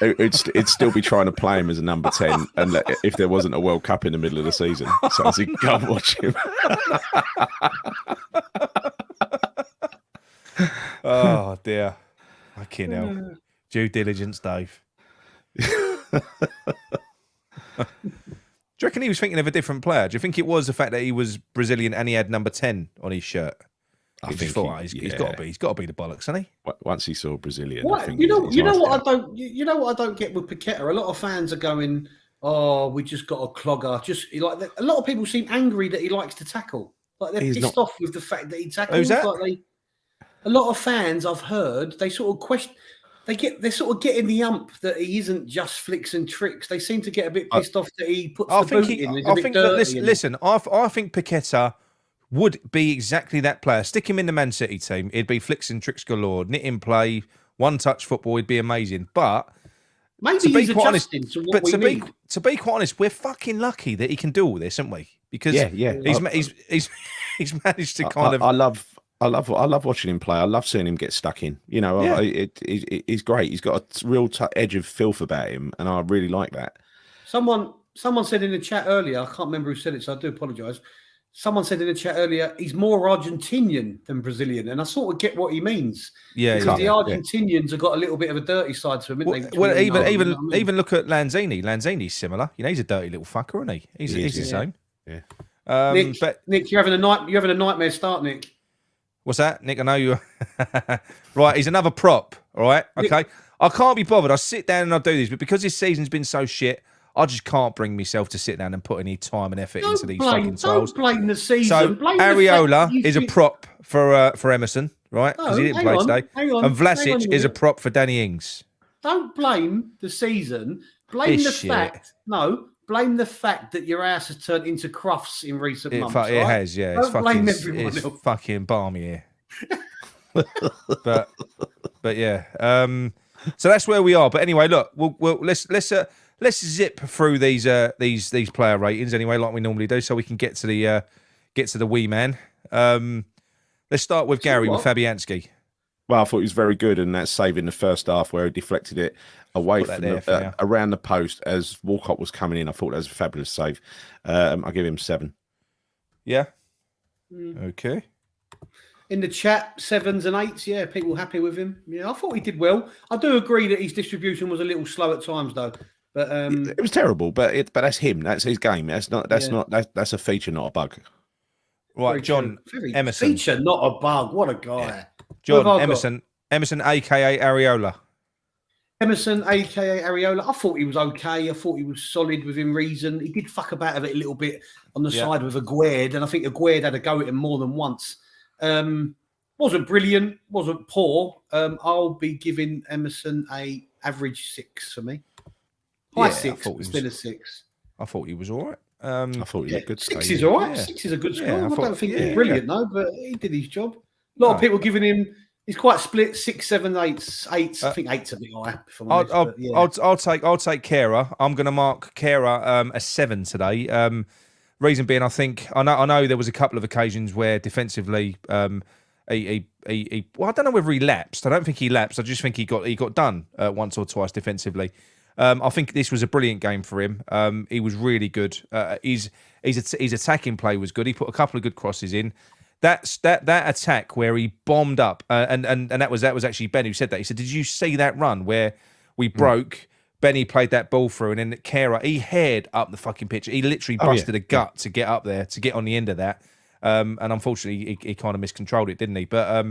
It'd still be trying to play him as a number 10, and if there wasn't a World Cup in the middle of the season, so as he can't watch him. Oh dear, fucking hell! Due diligence, Dave. Do you reckon he was thinking of a different player? Do you think it was the fact that he was Brazilian and he had number 10 on his shirt? I think he's got to be the bollocks, hasn't he? Once he saw Brazilian, what? I think You know what I don't get with Paqueta. A lot of fans are going, "Oh, we just got a clogger." Just like a lot of people seem angry that he likes to tackle. Like they're pissed off with the fact that he tackles. Who's that? Like a lot of fans I've heard, they sort of question. They're sort of getting the ump that he isn't just flicks and tricks. They seem to get a bit pissed off that he puts the boot in. I think listen, I think Paqueta would be exactly that player. Stick him in the Man City team, it'd be flicks and tricks galore. Knit in play, one touch football, he'd be amazing. But maybe he's adjusting to what we need. To be quite honest, we're fucking lucky that he can do all this, aren't we? Because he's managed to kind of. I love watching him play. I love seeing him get stuck in. You know, he's great. He's got a real edge of filth about him, and I really like that. Someone said in the chat earlier, I can't remember who said it, so I do apologise. Someone said in the chat earlier, he's more Argentinian than Brazilian, and I sort of get what he means. Yeah, because the Argentinians have got a little bit of a dirty side to them. Well, even look at Lanzini. Lanzini's similar. You know, he's a dirty little fucker, isn't he? He's the same. Yeah. Nick, you're having a nightmare start, Nick. What's that, Nick? I know you. Right, he's another prop. All right, okay. I can't be bothered. I sit down and I do this, but because this season's been so shit, I just can't bring myself to sit down and put any time and effort into these fucking trials. Don't blame the season. So Areola is a prop for Emerson, right? Because he didn't play today. And Vlasic is a prop for Danny Ings. Don't blame the season. Blame the fact. No. Blame the fact that your ass has turned into Crufts in recent months. It has, yeah. Don't blame everyone else. Fucking balmy here. but yeah. So that's where we are. But anyway, look, let's zip through these player ratings anyway, like we normally do, so we can get to the wee man. Let's start with Gary with Fabianski. Well, I thought he was very good, and that's saving the first half where he deflected it away from around the post as Walcott was coming in. I thought that was a fabulous save. I'll give him 7. Yeah. Okay. In the chat, 7s and 8s. Yeah, people happy with him. Yeah, I thought he did well. I do agree that his distribution was a little slow at times, though. But it was terrible. But that's him. That's his game. That's a feature, not a bug. Right, John Emerson. Feature, not a bug. What a guy. Yeah. John Emerson, aka Areola. Emerson, aka Areola. I thought he was okay. I thought he was solid within reason. He did fuck about it a little bit on the side with Aguerd, and I think Aguerd had a go at him more than once. Wasn't brilliant, wasn't poor. I'll be giving Emerson a average 6 for me. High 6, still a 6. I thought he was all right. I thought he was good. 6 is all right. 6 is a good score. I don't think he's brilliant though, but he did his job. A lot of people giving him. He's quite split. 6, 7, 8. I think 8's a bit high. I'll take Kera. I'm going to mark Kera a 7 today. Reason being, I know there was a couple of occasions where defensively, well, I don't know whether he lapsed. I don't think he lapsed. I just think he got done once or twice defensively. I think this was a brilliant game for him. He was really good. His attacking play was good. He put a couple of good crosses in. That attack where he bombed up, and that was actually Ben who said that. He said, "Did you see that run where we broke?" Benny played that ball through, and then Kera, he haired up the fucking pitch. He literally busted a gut to get up there, to get on the end of that. And unfortunately, he kind of miscontrolled it, didn't he? But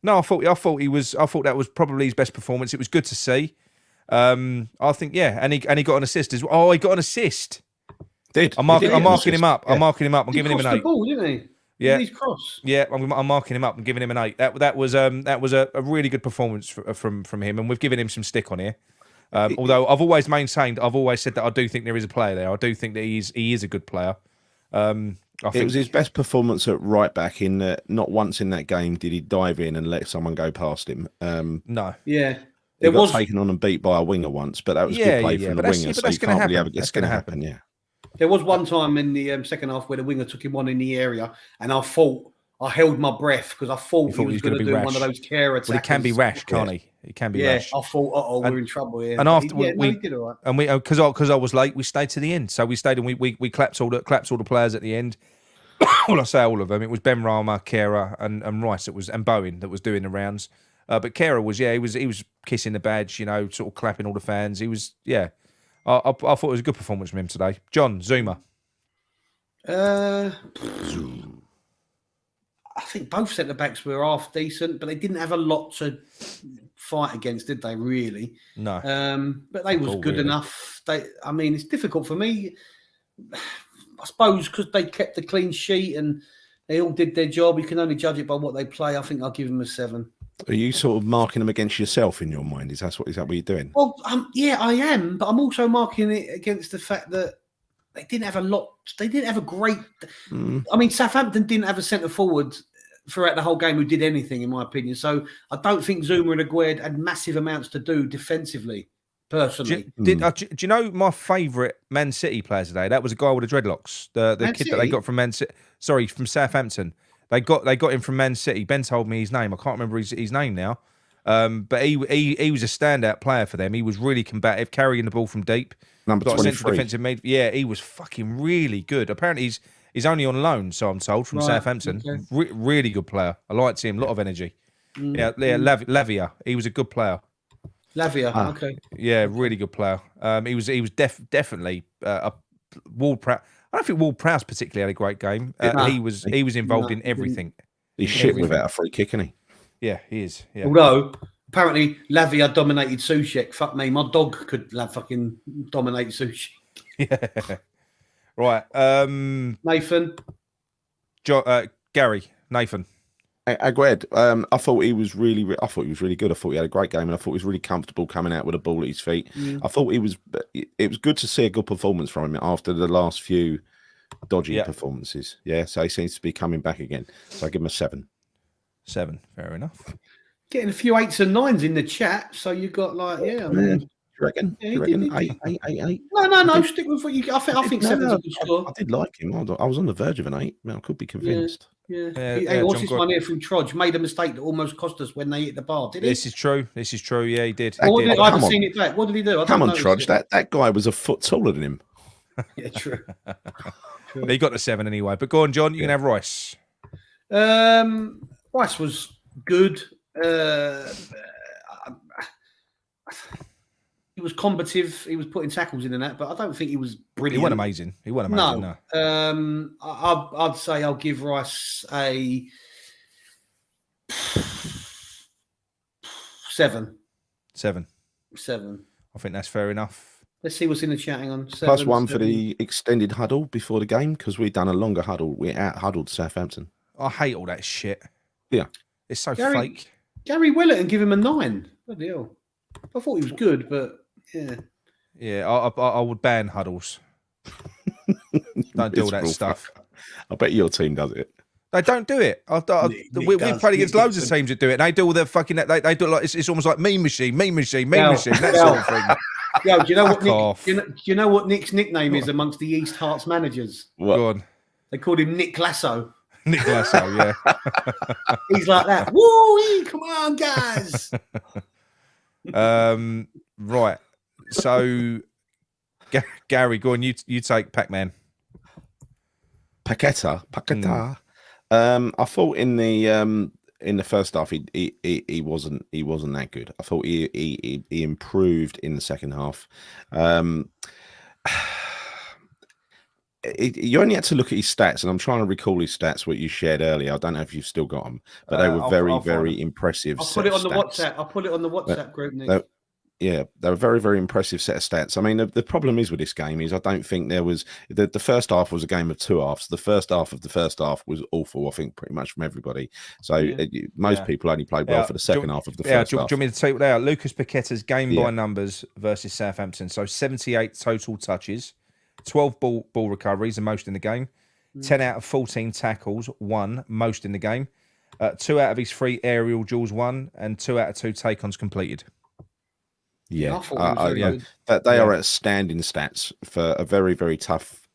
no, I thought that was probably his best performance. It was good to see. I think, and he got an assist as well. Oh, he got an assist. I'm marking him up. I'm marking him up. I'm giving him an 8. The ball, didn't he? Yeah, his cross. Yeah, I'm marking him up and giving him an 8. That was a really good performance from him, and we've given him some stick on here. Although I've always said that I do think there is a player there. I do think that he is a good player. It was his best performance at right back. In that, not once in that game did he dive in and let someone go past him. No. Yeah. He got taken on and beat by a winger once, but that was good play from the winger. So you can't believe it's going to happen. Yeah. There was one time in the second half where the winger took him on in the area, and I thought I held my breath because I thought he was going to do rash. one of those care attacks. Well, he can be rash, can't he? He can be rash. I thought, we're in trouble here. And after he did all right. And we, because I was late, we stayed to the end. So we stayed and we clapped all the players at the end. Well, I say all of them. It was Ben Rama, Kera, and Rice. And Bowen that was doing the rounds. But Kera was he was kissing the badge, sort of clapping all the fans. He was I thought it was a good performance from him today. John Zuma. I think both centre backs were half decent, but they didn't have a lot to fight against, did they? Really? No. But they was good enough. It's difficult for me. I suppose because they kept the clean sheet and they all did their job. You can only judge it by what they play. I think I'll give them a 7. Are you sort of marking them against yourself in your mind? Is that what you're doing? Well, yeah, I am, but I'm also marking it against the fact that they didn't have a lot. They didn't have a great. Southampton didn't have a centre forward throughout the whole game who did anything, in my opinion. So I don't think Zuma and Aguerd had massive amounts to do defensively. Personally, do you know my favourite Man City player today? That was a guy with the dreadlocks. The kid City? that they got from Man City. Sorry, from Southampton. They got him from Man City. Ben told me his name. I can't remember his name now. But he was a standout player for them. He was really combative, carrying the ball from deep. Number 23. Defensive mid. Yeah, he was fucking really good. Apparently, he's only on loan, so I'm told, from Southampton. Okay. Really good player. I liked him. A lot of energy. Lavia. He was a good player. Lavia, okay. Yeah, really good player. He was definitely a Ward-Prowse. I don't think Ward-Prowse particularly had a great game. He was involved in everything. He's shit without a free kick, isn't he? Yeah, he is. Yeah. Although apparently Lavia dominated Soucek. Fuck me, my dog could fucking dominate Soucek. Yeah. Right. Nathan. Gary. Nathan. Aguerd, I thought he was really good. I thought he had a great game, and I thought he was really comfortable coming out with a ball at his feet. I thought it was good to see a good performance from him after the last few dodgy performances. Yeah, so he seems to be coming back again. So I give him a 7. 7, fair enough. Getting a few 8s and 9s in the chat, so you got Do you reckon? Yeah, do you reckon? 8? No. Stick with what you. I think 7's a good score. I did like him. I was on the verge of an 8. I could be convinced. Yeah. What's this one here from Trudge? Made a mistake that almost cost us when they hit the bar. Did he? This is true. Yeah, he did. I haven't seen it back. What did he do? Come on, Trudge. That guy was a foot taller than him. Yeah, true. He got the 7 anyway. But go on, John. You can have Rice. Rice was good. He was combative. He was putting tackles in and that, but I don't think he was brilliant. He wasn't amazing. No. I'd say I'll give Rice a 7. 7. I think that's fair enough. Let's see what's in the chat. Hang on. 7, +1 for the extended huddle before the game because we've done a longer huddle. We out-huddled Southampton. I hate all that shit. Yeah. It's so fake. Gary Willett and give him a 9. Bloody hell. I thought he was good, but yeah. Yeah, I would ban huddles. Don't do all that stuff. I bet your team does it. They don't do it. We've played against loads of teams that do it. And they do all their fucking. They do like it's almost like meme machine, that sort of thing. Yo, do you know what Nick's nickname is amongst the East Hearts managers? What? Go on. They called him Nick Lasso. Nick Lasso, yeah. He's like that. Woo! Come on, guys. Right. So, Gary, go on. You take Pac-Man. Paqueta. I thought in the first half he wasn't that good. I thought he improved in the second half. You only had to look at his stats, and I'm trying to recall his stats. What you shared earlier, I don't know if you've still got them, but they were very impressive. I'll put it on the WhatsApp. I'll put it on the WhatsApp group, Nick. Yeah, they were very, very impressive set of stats. I mean, the problem is with this game is I don't think there was the first half was a game of 2 halves. The first half of the first half was awful, I think, pretty much from everybody. So most people only played well for the second half of the first half. Do you want me to take it out? Lucas Paqueta's game by numbers versus Southampton. So 78 total touches, 12 ball recoveries, the most in the game. 10 out of 14 tackles, 1, most in the game. 2 out of his 3 aerial duels, 1, and 2 out of 2 take-ons completed. Yeah, they are outstanding stats for a very, very tough,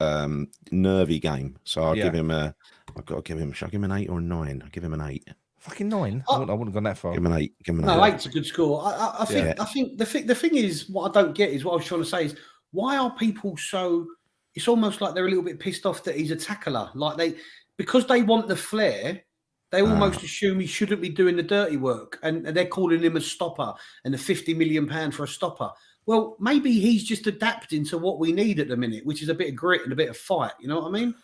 nervy game. So I'll give him a I've got to give him. Should I give him an 8 or a 9? I give him an 8. Fucking 9. I wouldn't have gone that far. Give him an 8. Give him an No, 8. 8's a good score. I think the thing is, what I don't get is what I was trying to say is, why are people so? It's almost like they're a little bit pissed off that he's a tackler. Like because they want the flair, they almost assume he shouldn't be doing the dirty work, and they're calling him a stopper and a £50 million for a stopper. Well, maybe he's just adapting to what we need at the minute, which is a bit of grit and a bit of fight. You know what I mean?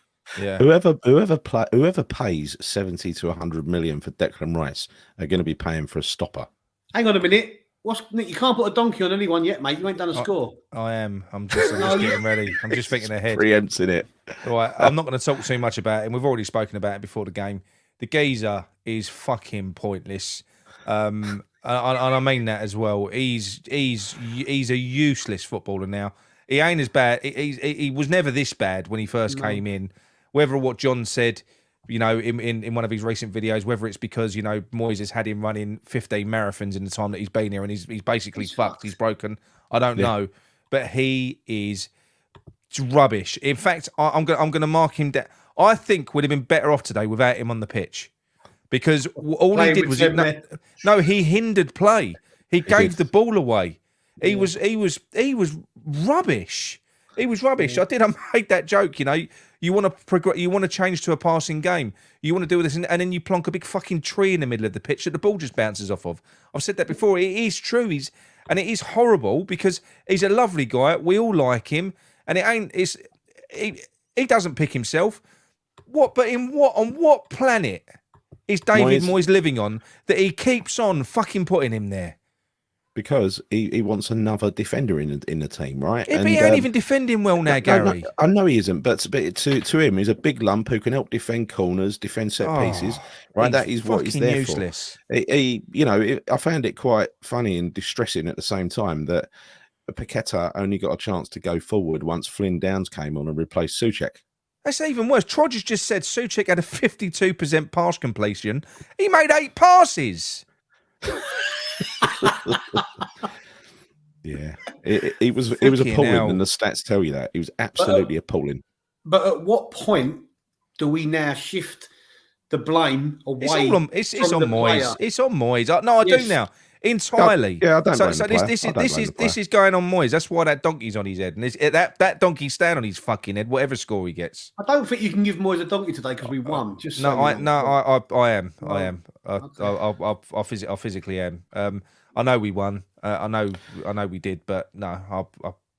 Yeah. Whoever pays 70 to 100 million for Declan Rice are going to be paying for a stopper. Hang on a minute. Nick, you can't put a donkey on anyone yet, mate. You ain't done a score. I am. I'm just getting ready. I'm just thinking ahead. Preempting it. All right. I'm not going to talk too much about him. We've already spoken about it before the game. The geezer is fucking pointless. And I mean that as well. He's a useless footballer now. He ain't as bad. He was never this bad when he first came in. Whether what John said, you know, in one of his recent videos, whether it's because, you know, Moyes has had him running 15 marathons in the time that he's been here and he's basically fucked. He's broken. I don't know. But he is rubbish. In fact, I'm going to mark him down. I think we'd have been better off today without him on the pitch, because all he did was he hindered play. He gave the ball away. He was rubbish. He was rubbish. I made that joke. You know, you want to progress, you want to change to a passing game. You want to do this, and then you plonk a big fucking tree in the middle of the pitch that the ball just bounces off of. I've said that before. It is true. It is horrible because he's a lovely guy. We all like him, and he doesn't pick himself. On what planet is David Moyes living on that he keeps on fucking putting him there? Because he wants another defender in the team, right? Yeah, but he ain't even defending well now, Gary. No, I know he isn't, but to him, he's a big lump who can help defend corners, defend set pieces, right? That is what he's there useless. For. I found it quite funny and distressing at the same time that Paqueta only got a chance to go forward once Flynn Downs came on and replaced Souček. That's even worse. Trodger's just said Souček had a 52% pass completion. He made 8 passes. Yeah, it was appalling, and the stats tell you that. It was absolutely appalling. But at what point do we now shift the blame away? It's on Moyes. It's on Moyes. No, I do now. Entirely. Yeah, I don't blame the player. This is going on Moyes. That's why that donkey's on his head, and that donkey's staying on his fucking head, whatever score he gets. I don't think you can give Moyes a donkey today because we won. I am. I physically am. I know we won. I know we did, but no.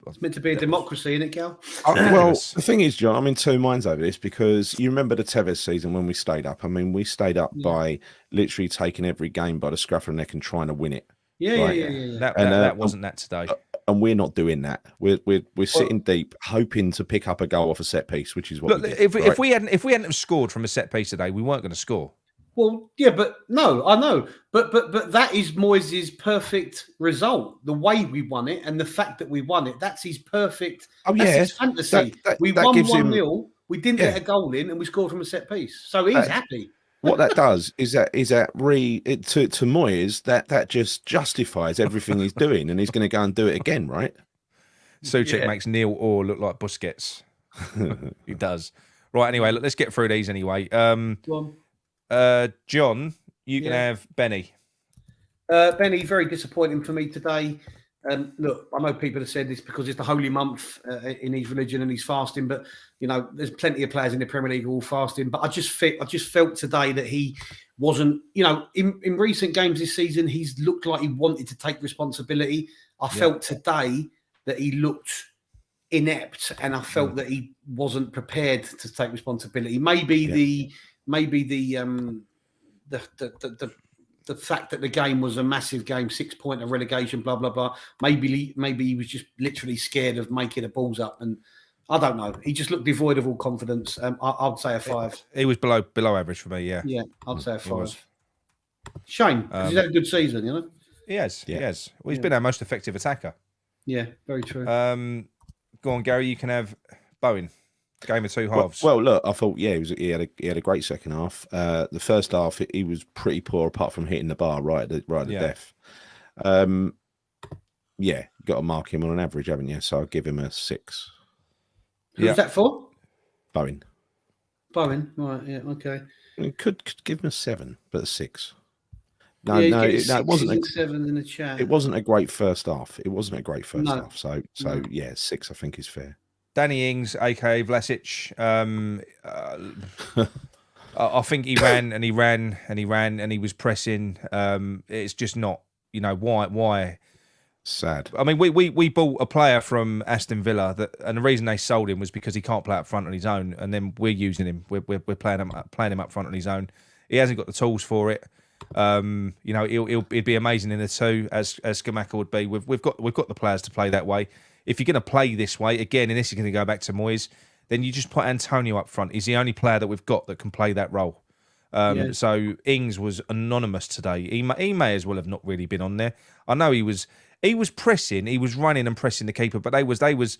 It's meant to be a democracy, isn't it, Cal? Well, the thing is, John, I'm in two minds over this because you remember the Tevez season when we stayed up. I mean, we stayed up by literally taking every game by the scruff of the neck and trying to win it. Yeah. That wasn't that today. And we're not doing that. We're sitting deep, hoping to pick up a goal off a set piece, which is what. Look, if we hadn't scored from a set piece today, we weren't going to score. Well, yeah, but no, I know, but that is Moyes' perfect result. The way we won it and the fact that we won it—that's his perfect. That's his fantasy. We won 1-0. We didn't get a goal in, and we scored from a set piece. So he's happy. What that does is that to Moyes that just justifies everything he's doing, and he's going to go and do it again, right? Souček makes Neil Orr look like Busquets. He does. Right. Anyway, let's get through these anyway. Go on. John, you can have Benny. Benny, very disappointing for me today. Look, I know people have said this because it's the holy month in his religion and he's fasting, but you know, there's plenty of players in the Premier League who are all fasting. But I just felt today that he wasn't. You know, in recent games this season, he's looked like he wanted to take responsibility. I felt today that he looked inept, and I felt that he wasn't prepared to take responsibility. Maybe the fact that the game was a massive game, 6 point of relegation, blah blah blah. Maybe he was just literally scared of making the balls up, and I don't know. He just looked devoid of all confidence. I'd say a 5. He was below average for me. Yeah, I'd say a 5. Shame because he's had a good season, you know. He has. Well, he's been our most effective attacker. Yeah, very true. Go on, Gary. You can have Bowen. Game of 2 halves. Well, look, I thought, he had a great second half. The first half, he was pretty poor, apart from hitting the bar right at death. Got to mark him on an average, haven't you? So I'll give him a 6. Who's that for? Bowen. Bowen, right? Yeah, okay. I could give him a 7, but a 6. No, Yeah, no, it it wasn't. and 7 in the chat. It wasn't a great first half. It wasn't a great first No. half. So No. yeah, 6 I think is fair. Danny Ings, aka Vlasic. I think he ran and he ran and he ran and he was pressing. It's just not, why. Sad. I mean, we bought a player from Aston Villa and the reason they sold him was because he can't play up front on his own, and then we're using him. We're playing him up front on his own. He hasn't got the tools for it. He'd be amazing in the 2 as Skamaka would be. We've got the players to play that way. If you're going to play this way again, and this is going to go back to Moyes, then you just put Antonio up front. He's the only player that we've got that can play that role. So Ings was anonymous today. He may as well have not really been on there. I know he was pressing, he was running and pressing the keeper, but they was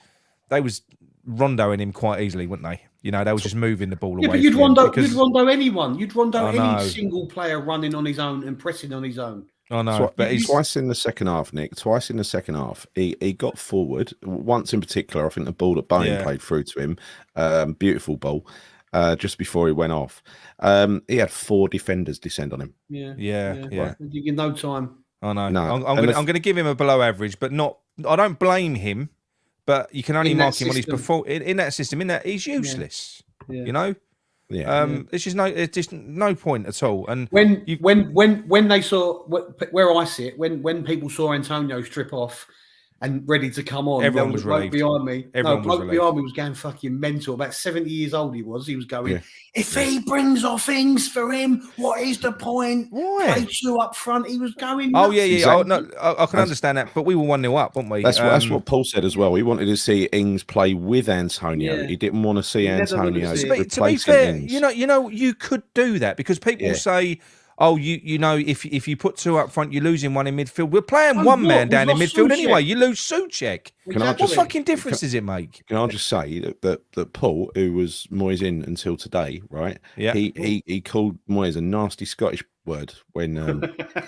rondoing him quite easily, weren't they? They was just moving the ball away. Yeah, but you'd rondo anyone. You'd rondo any single player running on his own and pressing on his own. I know, but he's twice in the second half, Nick. Twice in the second half, he got forward. Once in particular, I think the ball that Bowen played through to him, beautiful ball, just before he went off. He had 4 defenders descend on him. Yeah. In no time. I know. No. I'm going to give him a below average, but not. I don't blame him, but you can only mark him on his performance in that system. In that he's useless. Yeah. It's just no point at all. And when they saw where I sit, when people saw Antonio strip off and ready to come on, everyone was relieved. Behind me. Everyone was relieved. Behind me was going fucking mental. About 70 years old he was. He was going, if he brings off things for him, what is the point? Why? Play 2 up front. He was going nuts. Exactly. I can understand that, but we were 1-0 up, weren't we? That's what Paul said as well. He wanted to see Ings play with Antonio. Yeah. He didn't want to see Antonio replacing to be fair, Ings. You could do that because people say, oh, if you put 2 up front, you're losing 1 in midfield. We're playing one man down in midfield anyway. You lose Souček. What fucking difference does it make? Can I just say that Paul, who was Moyes in until today, right? Yeah. He called Moyes a nasty Scottish word when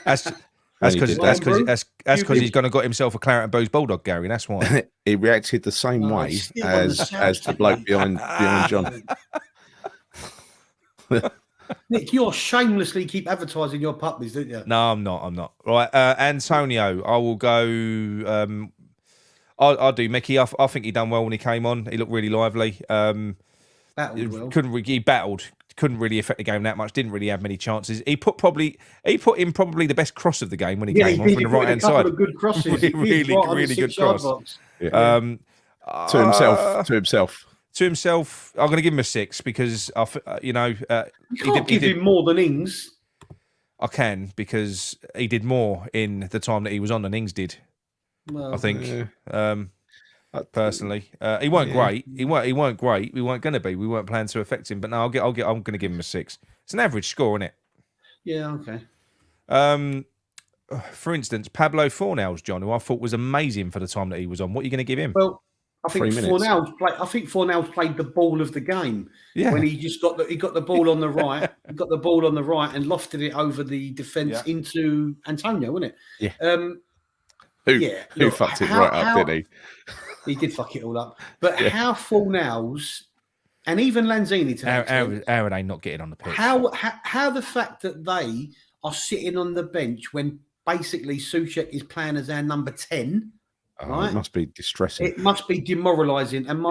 that's because he's going to got himself a claret and booze bulldog, Gary. That's why he reacted the same way as the bloke behind John. Nick, you shamelessly keep advertising your puppies, don't you? No, I'm not. Right, Antonio, I will go. I'll do Mickey. I think he done well when he came on. He looked really lively. He battled. Couldn't really affect the game that much. Didn't really have many chances. He put in probably the best cross of the game when he came on from the right hand side. Good crosses. really good cross. To himself. To himself, I'm going to give him a 6 because you can't give him more than Ings. I can because he did more in the time that he was on than Ings did. Well, I think personally, he weren't great. He weren't great. We weren't going to be. We weren't planning to affect him. But no, I'm going to give him a 6. It's an average score, isn't it? Yeah. Okay. For instance, Pablo Fornals, John, who I thought was amazing for the time that he was on. What are you going to give him? Well, I think Fornals played the ball of the game. Yeah. When he just got the ball on the right, he got the ball on the right and lofted it over the defence into Antonio, wasn't it? Yeah. Who fucked it right up, didn't he? He did fuck it all up. But how Fornals and even Lanzini today, how are they not getting on the pitch? How the fact that they are sitting on the bench when basically Souček is playing as our number 10. Right? It must be distressing. It must be demoralising, and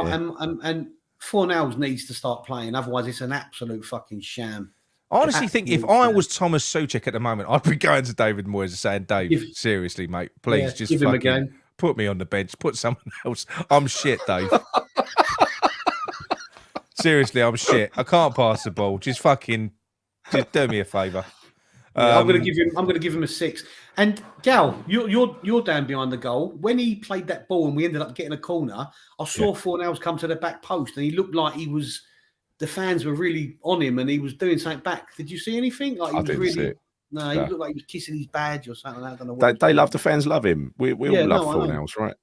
Fornals needs to start playing. Otherwise, it's an absolute fucking sham. I honestly think if I was Thomas Souček at the moment, I'd be going to David Moyes and saying, "Dave, seriously, mate, please just give him a game. Put me on the bench. Put someone else. I'm shit, Dave. Seriously, I'm shit. I can't pass the ball. Just do me a favour." I'm going to give him a 6. And Gal, you're down behind the goal. When he played that ball and we ended up getting a corner, I saw Fornals come to the back post and he looked like the fans were really on him and he was doing something back. Did you see anything? Like he was really. No, he looked like he was kissing his badge or something. I don't know what they love the fans, love him. We all love Fornals, right?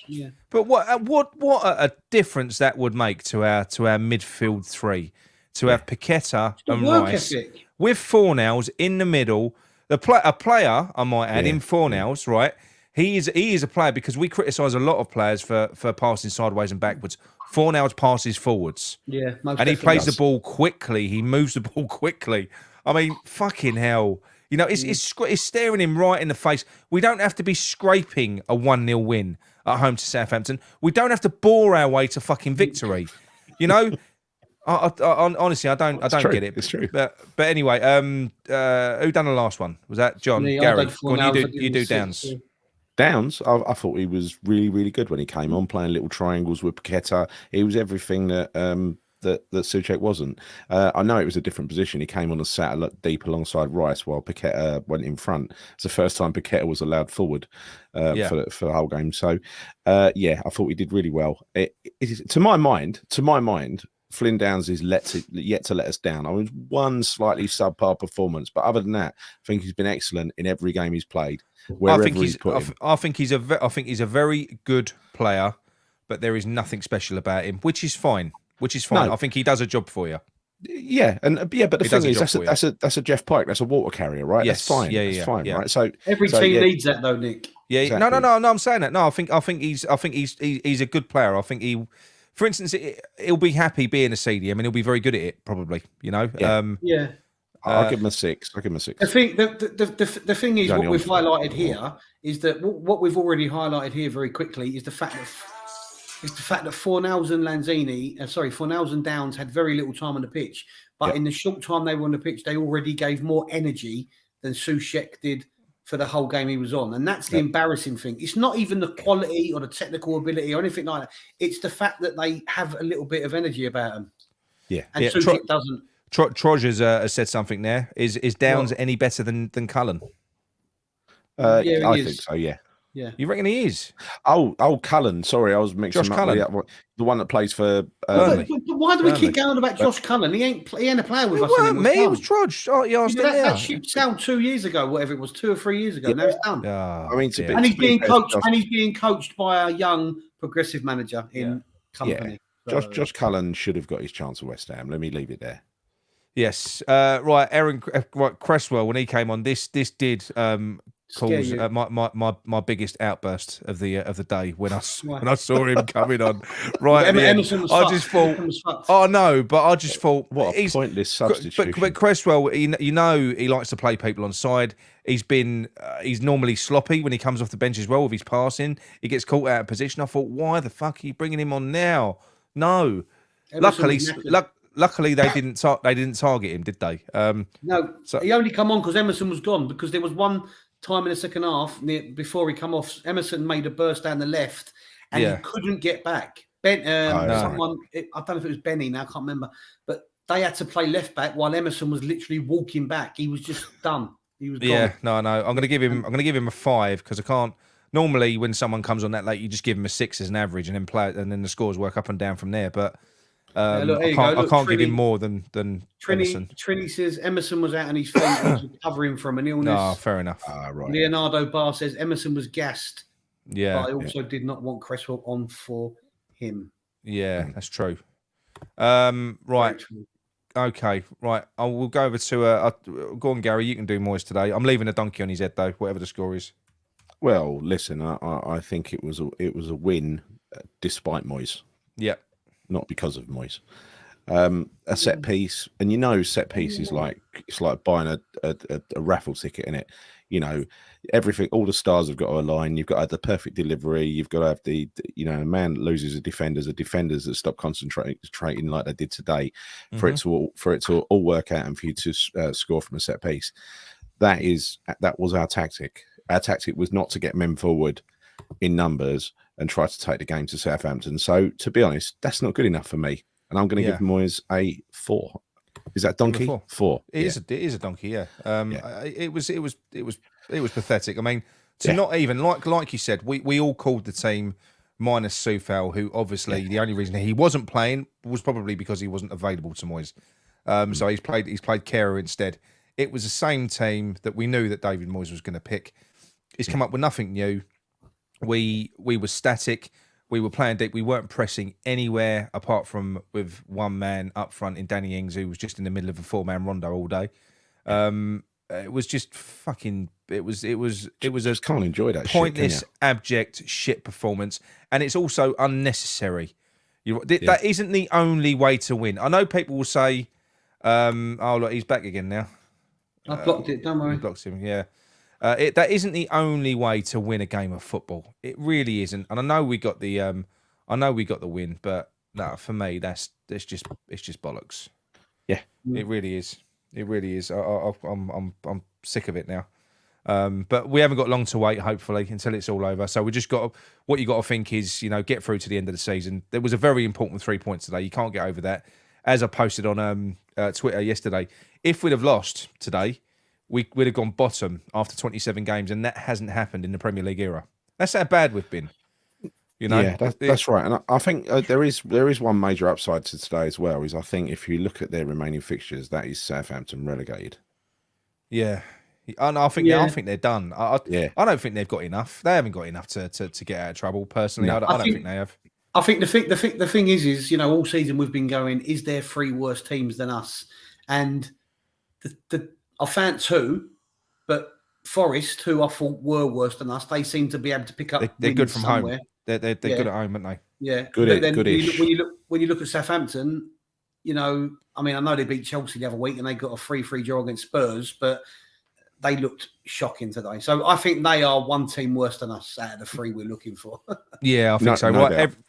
Yeah. But what a difference that would make to our midfield 3 to have Paqueta and Rice with Fornals in the middle. A player, I might add, in Fornals, right? He is a player because we criticise a lot of players for passing sideways and backwards. Fornals passes forwards. Yeah, most And he definitely plays the does. ball quickly. He moves the ball quickly. I mean, fucking hell. You know, it's staring him right in the face. We don't have to be scraping a 1-0 win at home to Southampton. We don't have to bore our way to fucking victory. You know, honestly, I don't get it. It's true. But anyway, who done the last one? Was that John? Me, I Gary? done Go on, Fornals, I you did do six, Downs. yeah. Downs, I thought he was really, really good when he came on, playing little triangles with Paqueta. He was everything that that Souček wasn't. I know it was a different position. He came on and sat a lot deep alongside Rice while Paqueta went in front. It's the first time Paqueta was allowed forward for the whole game. So, yeah, I thought he did really well. To my mind, Flynn Downs is yet to let us down. I mean, one slightly subpar performance, but other than that, I think he's been excellent in every game he's played. I think he's a very good player, but there is nothing special about him, which is fine. No. I think he does a job for you. Yeah, but the thing is, that's a Jeff Pike, that's a water carrier, right? Yes. That's fine. It's fine, right? So every team needs that, though, Nick. Yeah, exactly. No. I'm saying that. No, I think he's a good player. I think he, for instance, he'll be happy being a CDM and he'll be very good at it, probably. You know. Yeah. I'll give him a 6. The thing is, what we've highlighted here is that what we've already highlighted here very quickly is the fact that Fornals and Fornals and Downs had very little time on the pitch, but in the short time they were on the pitch, they already gave more energy than Souček did for the whole game he was on, and that's the embarrassing thing. It's not even the quality or the technical ability or anything like that. It's the fact that they have a little bit of energy about them. Yeah, and Souček doesn't. Troj has said something there. Is Downs any better than Cullen? I think so. Yeah. Yeah, you reckon he is? Oh, Cullen. Sorry, I was mixing Josh up Cullen, the one that plays for. But why do we keep going about Josh Cullen? He ain't a player with us anymore. It was Troj. Oh, you asked him there. That ship sailed 2 years ago, whatever it was, 2 or 3 years ago. Now it's done. I mean, and he's being coached. And he's being coached by a young progressive manager in company. Yeah. Josh Cullen should have got his chance at West Ham. Let me leave it there. Yes. Right. Aaron Cresswell, when he came on, this did cause my biggest outburst of the day when I saw him coming on. Right. I just thought, oh no, but I just thought, what a pointless substitution. But Cresswell, he likes to play people on side. He's normally sloppy when he comes off the bench as well with his passing. He gets caught out of position. I thought, why the fuck are you bringing him on now? No. Luckily, they didn't target him, did they? No. So he only come on because Emerson was gone. Because there was one time in the second half before he come off, Emerson made a burst down the left, and he couldn't get back. I don't know if it was Benny now, I can't remember, but they had to play left back while Emerson was literally walking back. He was just done. He was gone. Yeah, no. I'm going to give him a 5 because I can't. Normally, when someone comes on that late, you just give him a 6 as an average, and then the scores work up and down from there. But I can't give him more than Emerson. Trini says Emerson was out on his feet and was recovering from an illness. No, fair enough. Right. Leonardo Barr says Emerson was gassed. Yeah. But I also did not want Cresswell on for him. Yeah, that's true. Right. Okay, right. I will go over to go on, Gary. You can do Moyes today. I'm leaving a donkey on his head though, whatever the score is. Well, listen, I think it was a win despite Moyes. Yeah. Not because of Moyes. A set piece, and set piece is like buying a raffle ticket, in it. Everything, all the stars have got to align. You've got to have the perfect delivery. You've got to have the a man loses a defenders that stop concentrating like they did today, for it to all work out and for you to score from a set piece. That was our tactic. Our tactic was not to get men forward in numbers and try to take the game to Southampton. So, to be honest, that's not good enough for me. And I'm going to give Moyes a 4. Is that donkey? 4. It is a donkey. Yeah. It was pathetic. I mean, not even like you said, we all called the team minus Soufal, who obviously the only reason he wasn't playing was probably because he wasn't available to Moyes. So he's played Kehrer instead. It was the same team that we knew that David Moyes was going to pick. He's come up with nothing new. We were static. We were playing deep. We weren't pressing anywhere apart from with one man up front in Danny Ings, who was just in the middle of a 4-man rondo all day. it was just fucking. It was a Just can't enjoy that pointless, shit, can abject shit performance, and it's also unnecessary. That isn't the only way to win. I know people will say, "Oh, look, he's back again now." I blocked it. Don't worry. You blocked him, yeah. That isn't the only way to win a game of football. It really isn't. And I know we got the win, but no, for me, it's just bollocks. Yeah. It really is. It really is. I'm sick of it now. But we haven't got long to wait, hopefully, until it's all over. So we just got what you got to think is, get through to the end of the season. There was a very important 3 points today. You can't get over that. As I posted on Twitter yesterday, if we'd have lost today, we'd have gone bottom after 27 games, and that hasn't happened in the Premier League era. That's how bad we've been. Yeah, that's right. And I think there is one major upside to today as well. Is I think if you look at their remaining fixtures, that is Southampton relegated. Yeah. I think they're done. I don't think they've got enough. They haven't got enough to get out of trouble. Personally, no, I don't think they have. I think the thing is all season we've been going, is there 3 worse teams than us? And I found 2, but Forest, who I thought were worse than us, they seem to be able to pick up. They're good from somewhere. home. They're good at home, aren't they? Yeah, good-ish. When you look at Southampton, I know they beat Chelsea the other week and they got a 3-3 draw against Spurs, but they looked shocking today. So I think they are one team worse than us out of the 3 we're looking for. Yeah, I think so.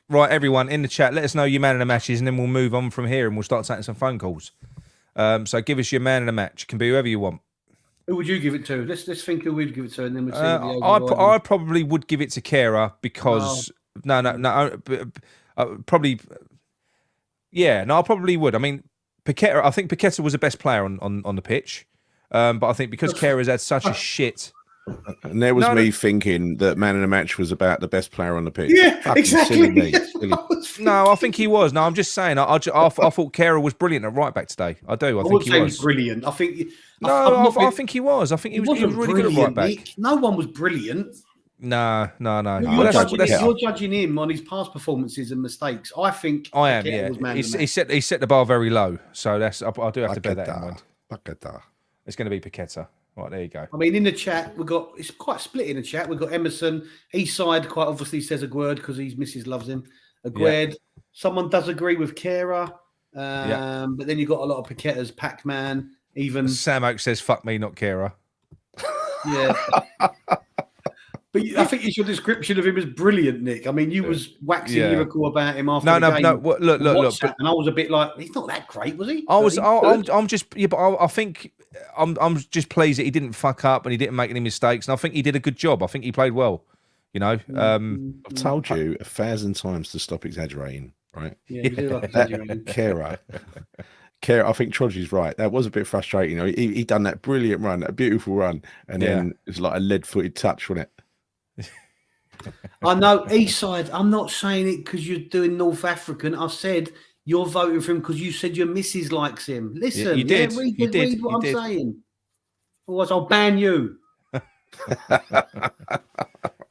Right, everyone in the chat, let us know your man of the matches, and then we'll move on from here and we'll start taking some phone calls. So give us your man of the match. It can be whoever you want. Who would you give it to? Let's think who we'd give it to, and then we'll see. I probably would give it to Kera because probably. Yeah, no, I probably would. I mean, Paqueta. I think Paqueta was the best player on the pitch, but I think because Kera's had such a shit. And there was me thinking that man of the match was about the best player on the pitch. Yeah, Fucking exactly. Silly. No, I think he was. No, I'm just saying. I thought Kera was brilliant at right back today. I do. I think he was brilliant. I think. I think he was. I think he was really good at right back. Nick. No one was brilliant. No. You're judging him on his past performances and mistakes. I think I am. Yeah, he set the bar very low. So that's. I do have to bear that in mind. It's going to be Paqueta. Right, there you go. I mean, in the chat, it's quite split in the chat. We've got Emerson, Eastside, quite obviously says Aguerd because his missus loves him. Aguerd. Yeah. Someone does agree with Kera. But then you've got a lot of Paquetas, Pac-Man, even. Sam Oak says, fuck me, not Kera. Yeah. But I think your description of him is brilliant, Nick. I mean, you was waxing lyrical about him after the game. No. Look. But, and I was a bit like, he's not that great, was he? I'm just. Yeah, but I think I'm just pleased that he didn't fuck up and he didn't make any mistakes. And I think he did a good job. I think he played well. I've told you 1,000 times to stop exaggerating. Right? Yeah, you do like exaggerating. Kera, I think Troji's right. That was a bit frustrating. He done that brilliant run, a beautiful run, and then it's like a lead-footed touch, wasn't it? I know, Eastside, I'm not saying it because you're doing North African. I said you're voting for him because you said your missus likes him. Listen, you did. Read what I'm saying. Otherwise, I'll ban you.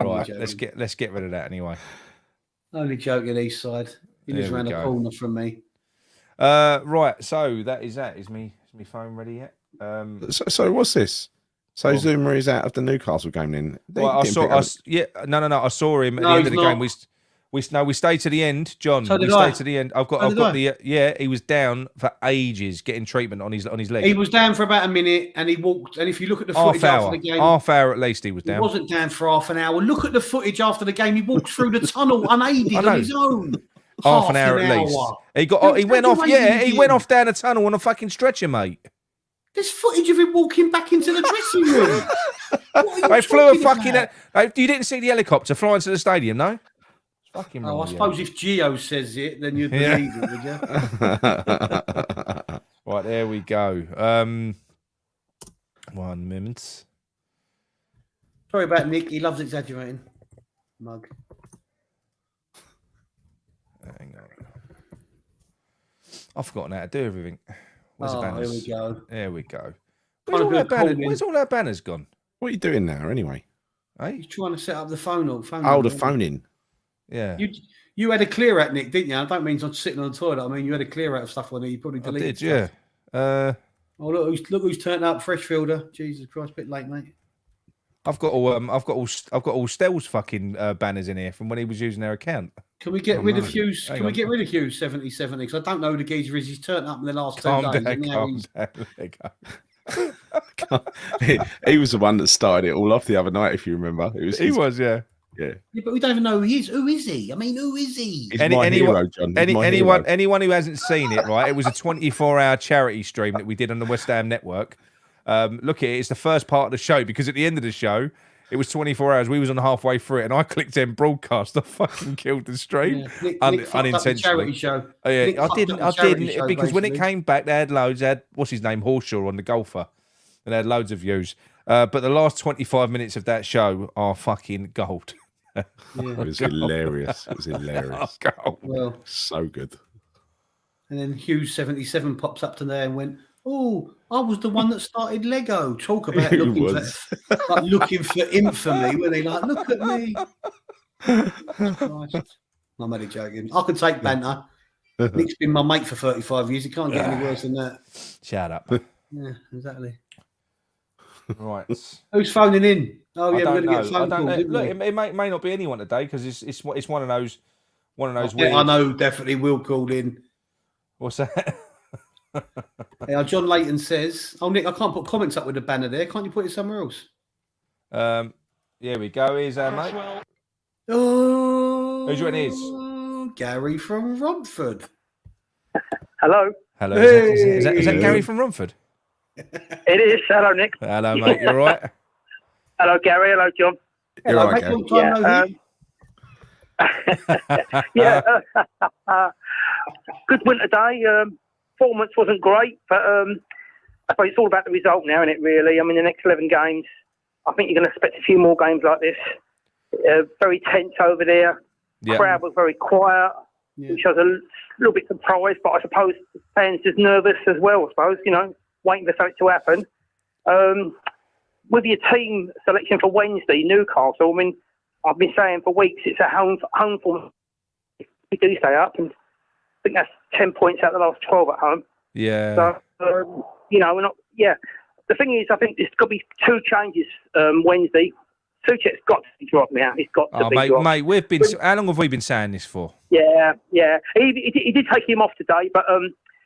Right, let's get rid of that anyway. Only joking, Eastside. You live around the corner from me. Right, so that is that. Is me phone ready yet? So what's this? So Zuma is out of the Newcastle game then. No. I saw him at the end of the game. We stayed to the end, John. So we stayed to the end. I've got the he was down for ages getting treatment on his leg. He was down for about a minute and he walked. And if you look at the footage after the game, half hour at least he was down. He wasn't down for half an hour. Look at the footage after the game. He walked through the tunnel unaided on his own. Half an hour at least. He went off. Yeah, he went off down a tunnel on a fucking stretcher, mate. There's footage of him walking back into the dressing room. They flew a fucking. You didn't see the helicopter flying to the stadium, no? Fucking. I suppose if Gio says it, then you'd believe it, would you? Right, there we go. 1 minute. Sorry about Nick. He loves exaggerating. Mug. Hang on. I've forgotten how to do everything. Where's the banners? Here we go. There we go. Where's all our banners gone? What are you doing now, anyway? Hey? He's trying to set up the phone. The phone in. Yeah. You had a clear out, Nick, didn't you? I don't mean I'm sitting on the toilet. I mean, you had a clear out of stuff on there. You probably deleted I did, yeah. Oh, look who's turned up, Freshfielder. Jesus Christ, bit late, mate. I've got all Stell's fucking banners in here from when he was using their account. Can we get rid of Hughes? Can we get rid of Hughes 7070? Because I don't know who the geezer is. He's turned up in the last 2 days. Calm down. There you go. He was the one that started it all off the other night, if you remember. He was, yeah. Yeah. Yeah, but we don't even know who he is. Who is he? I mean, who is he? He's my hero, John. He's my hero. Anyone who hasn't seen it, right? It was a 24-hour charity stream that we did on the West Ham Network. Look at it. It's the first part of the show because at the end of the show, it was 24 hours. We was on halfway through it, and I clicked end broadcast. I fucking killed the stream Nick unintentionally. Charity show. Oh, yeah, Nick I didn't show, because when it basically. came back, they had loads. They had what's his name, Horshaw on the golfer, and they had loads of views. But the last 25 minutes of that show are fucking gold. It was hilarious. It was hilarious. Well, so good. And then Hughes 77 pops up today and went, "Oh, I was the one that started Lego." Talk about looking for infamy. When they like, look at me. Christ. I'm only joking. I could take banter. Nick's been my mate for 35 years. He can't get any worse than that. Shut up. Yeah, exactly. Right. Who's phoning in? Oh yeah, we're I going to get phone don't calls. know. Look, it may not be anyone today because it's one of those weird. I know definitely will call in. What's that? John Layton says, "Oh Nick, I can't put comments up with the banner there. Can't you put it somewhere else?" Here we go. Here's our mate. Oh, who's your is? Gary from Romford. Hello. Hello. Hey. Is that Gary from Romford? It is. Hello, Nick. Hello, mate. You all right? Hello, Gary. Hello, John. Hello, right, mate. Long time no hear. Yeah. Good winter day. Performance wasn't great, but I suppose it's all about the result now, isn't it, really? I mean, the next 11 games, I think you're going to expect a few more games like this. Very tense over there. Yeah. Crowd was very quiet, which I was a little bit surprised, but I suppose the fans just nervous as well, I suppose, waiting for something to happen. With your team selection for Wednesday, Newcastle, I mean, I've been saying for weeks it's a home form. We do stay up, and I think that's 10 points out of the last 12 at home. Yeah. So, we're not. Yeah. The thing is, I think there's got to be 2 changes Wednesday. Suchek's got to be dropped now. He's got to be dropped. Mate, we've been. How long have we been saying this for? Yeah. He did take him off today, but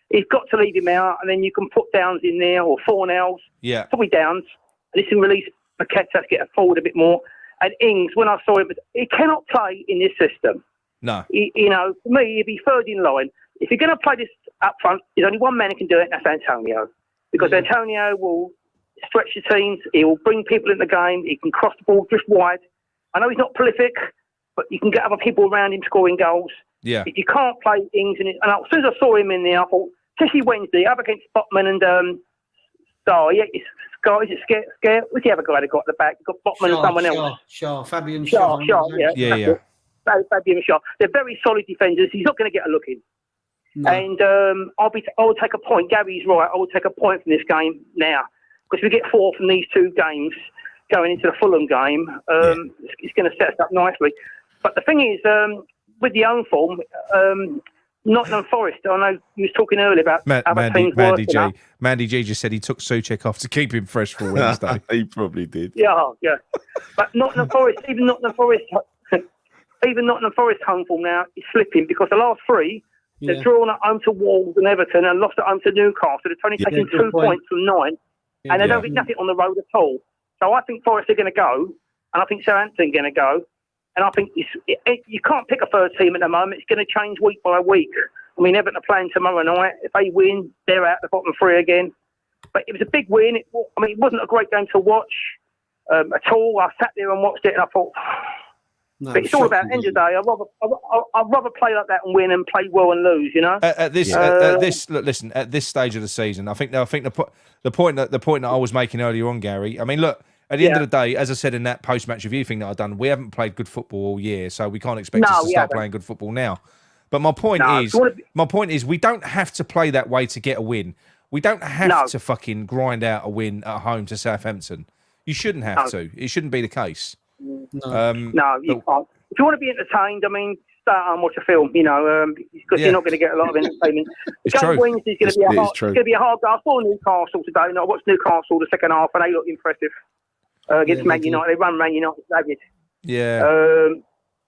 he's got to leave him out, and then you can put Downs in there or Fornells. Yeah. Probably Downs. This can release Paqueta to get forward a bit more. And Ings, when I saw him, he cannot play in this system. No. For me, he'd be third in line. If you're going to play this up front, there's only one man who can do it, and that's Antonio. Because Antonio will stretch the teams. He will bring people in the game. He can cross the ball just wide. I know he's not prolific, but you can get other people around him scoring goals. Yeah. If you can't play Ings, and as soon as I saw him in there, I thought, especially Wednesday, up against Botman and Scar. Yeah, Scar, is it Scare? What's the other guy that got at the back? Got Botman and someone else. Fabian Shaw. Yeah. Fabian Shaw. They're very solid defenders. He's not going to get a look in. No. And I will take a point. Gary's right. I will take a point from this game now. Because if we get 4 from these 2 games going into the Fulham game, it's going to set us up nicely. But the thing is, with the home form, Nottingham Forest, I know you was talking earlier about other teams working up. Mandy G just said he took Suchek off to keep him fresh for Wednesday. He probably did. Yeah. But Nottingham Forest, even Nottingham Forest home form now is slipping because the last 3, they've drawn at home to Wolves and Everton and lost at home to Newcastle. They've only taken 2 points from 9, and they don't get nothing on the road at all. So I think Forest are going to go, and I think Southampton are going to go. And I think you can't pick a third team at the moment. It's going to change week by week. I mean, Everton are playing tomorrow night. If they win, they're out the bottom 3 again. But it was a big win. It wasn't a great game to watch at all. I sat there and watched it, and I thought, but it's all about end of the day. I'd rather play like that and win and play well and lose. At this stage of the season, I think the point that I was making earlier on, Gary. I mean, look. At the end of the day, as I said in that post-match review thing that I've done, we haven't played good football all year, so we can't expect us to start playing good football now. But my point is, we don't have to play that way to get a win. We don't have to fucking grind out a win at home to Southampton. You shouldn't have to. It shouldn't be the case. No, you can't. If you want to be entertained, I mean, stay at home and watch a film, because you're not going to get a lot of entertainment. It's true. Wednesday's going to be a hard. I saw Newcastle today, and I watched Newcastle the second half, and they look impressive against Man United. They run Man United ragged. Yeah.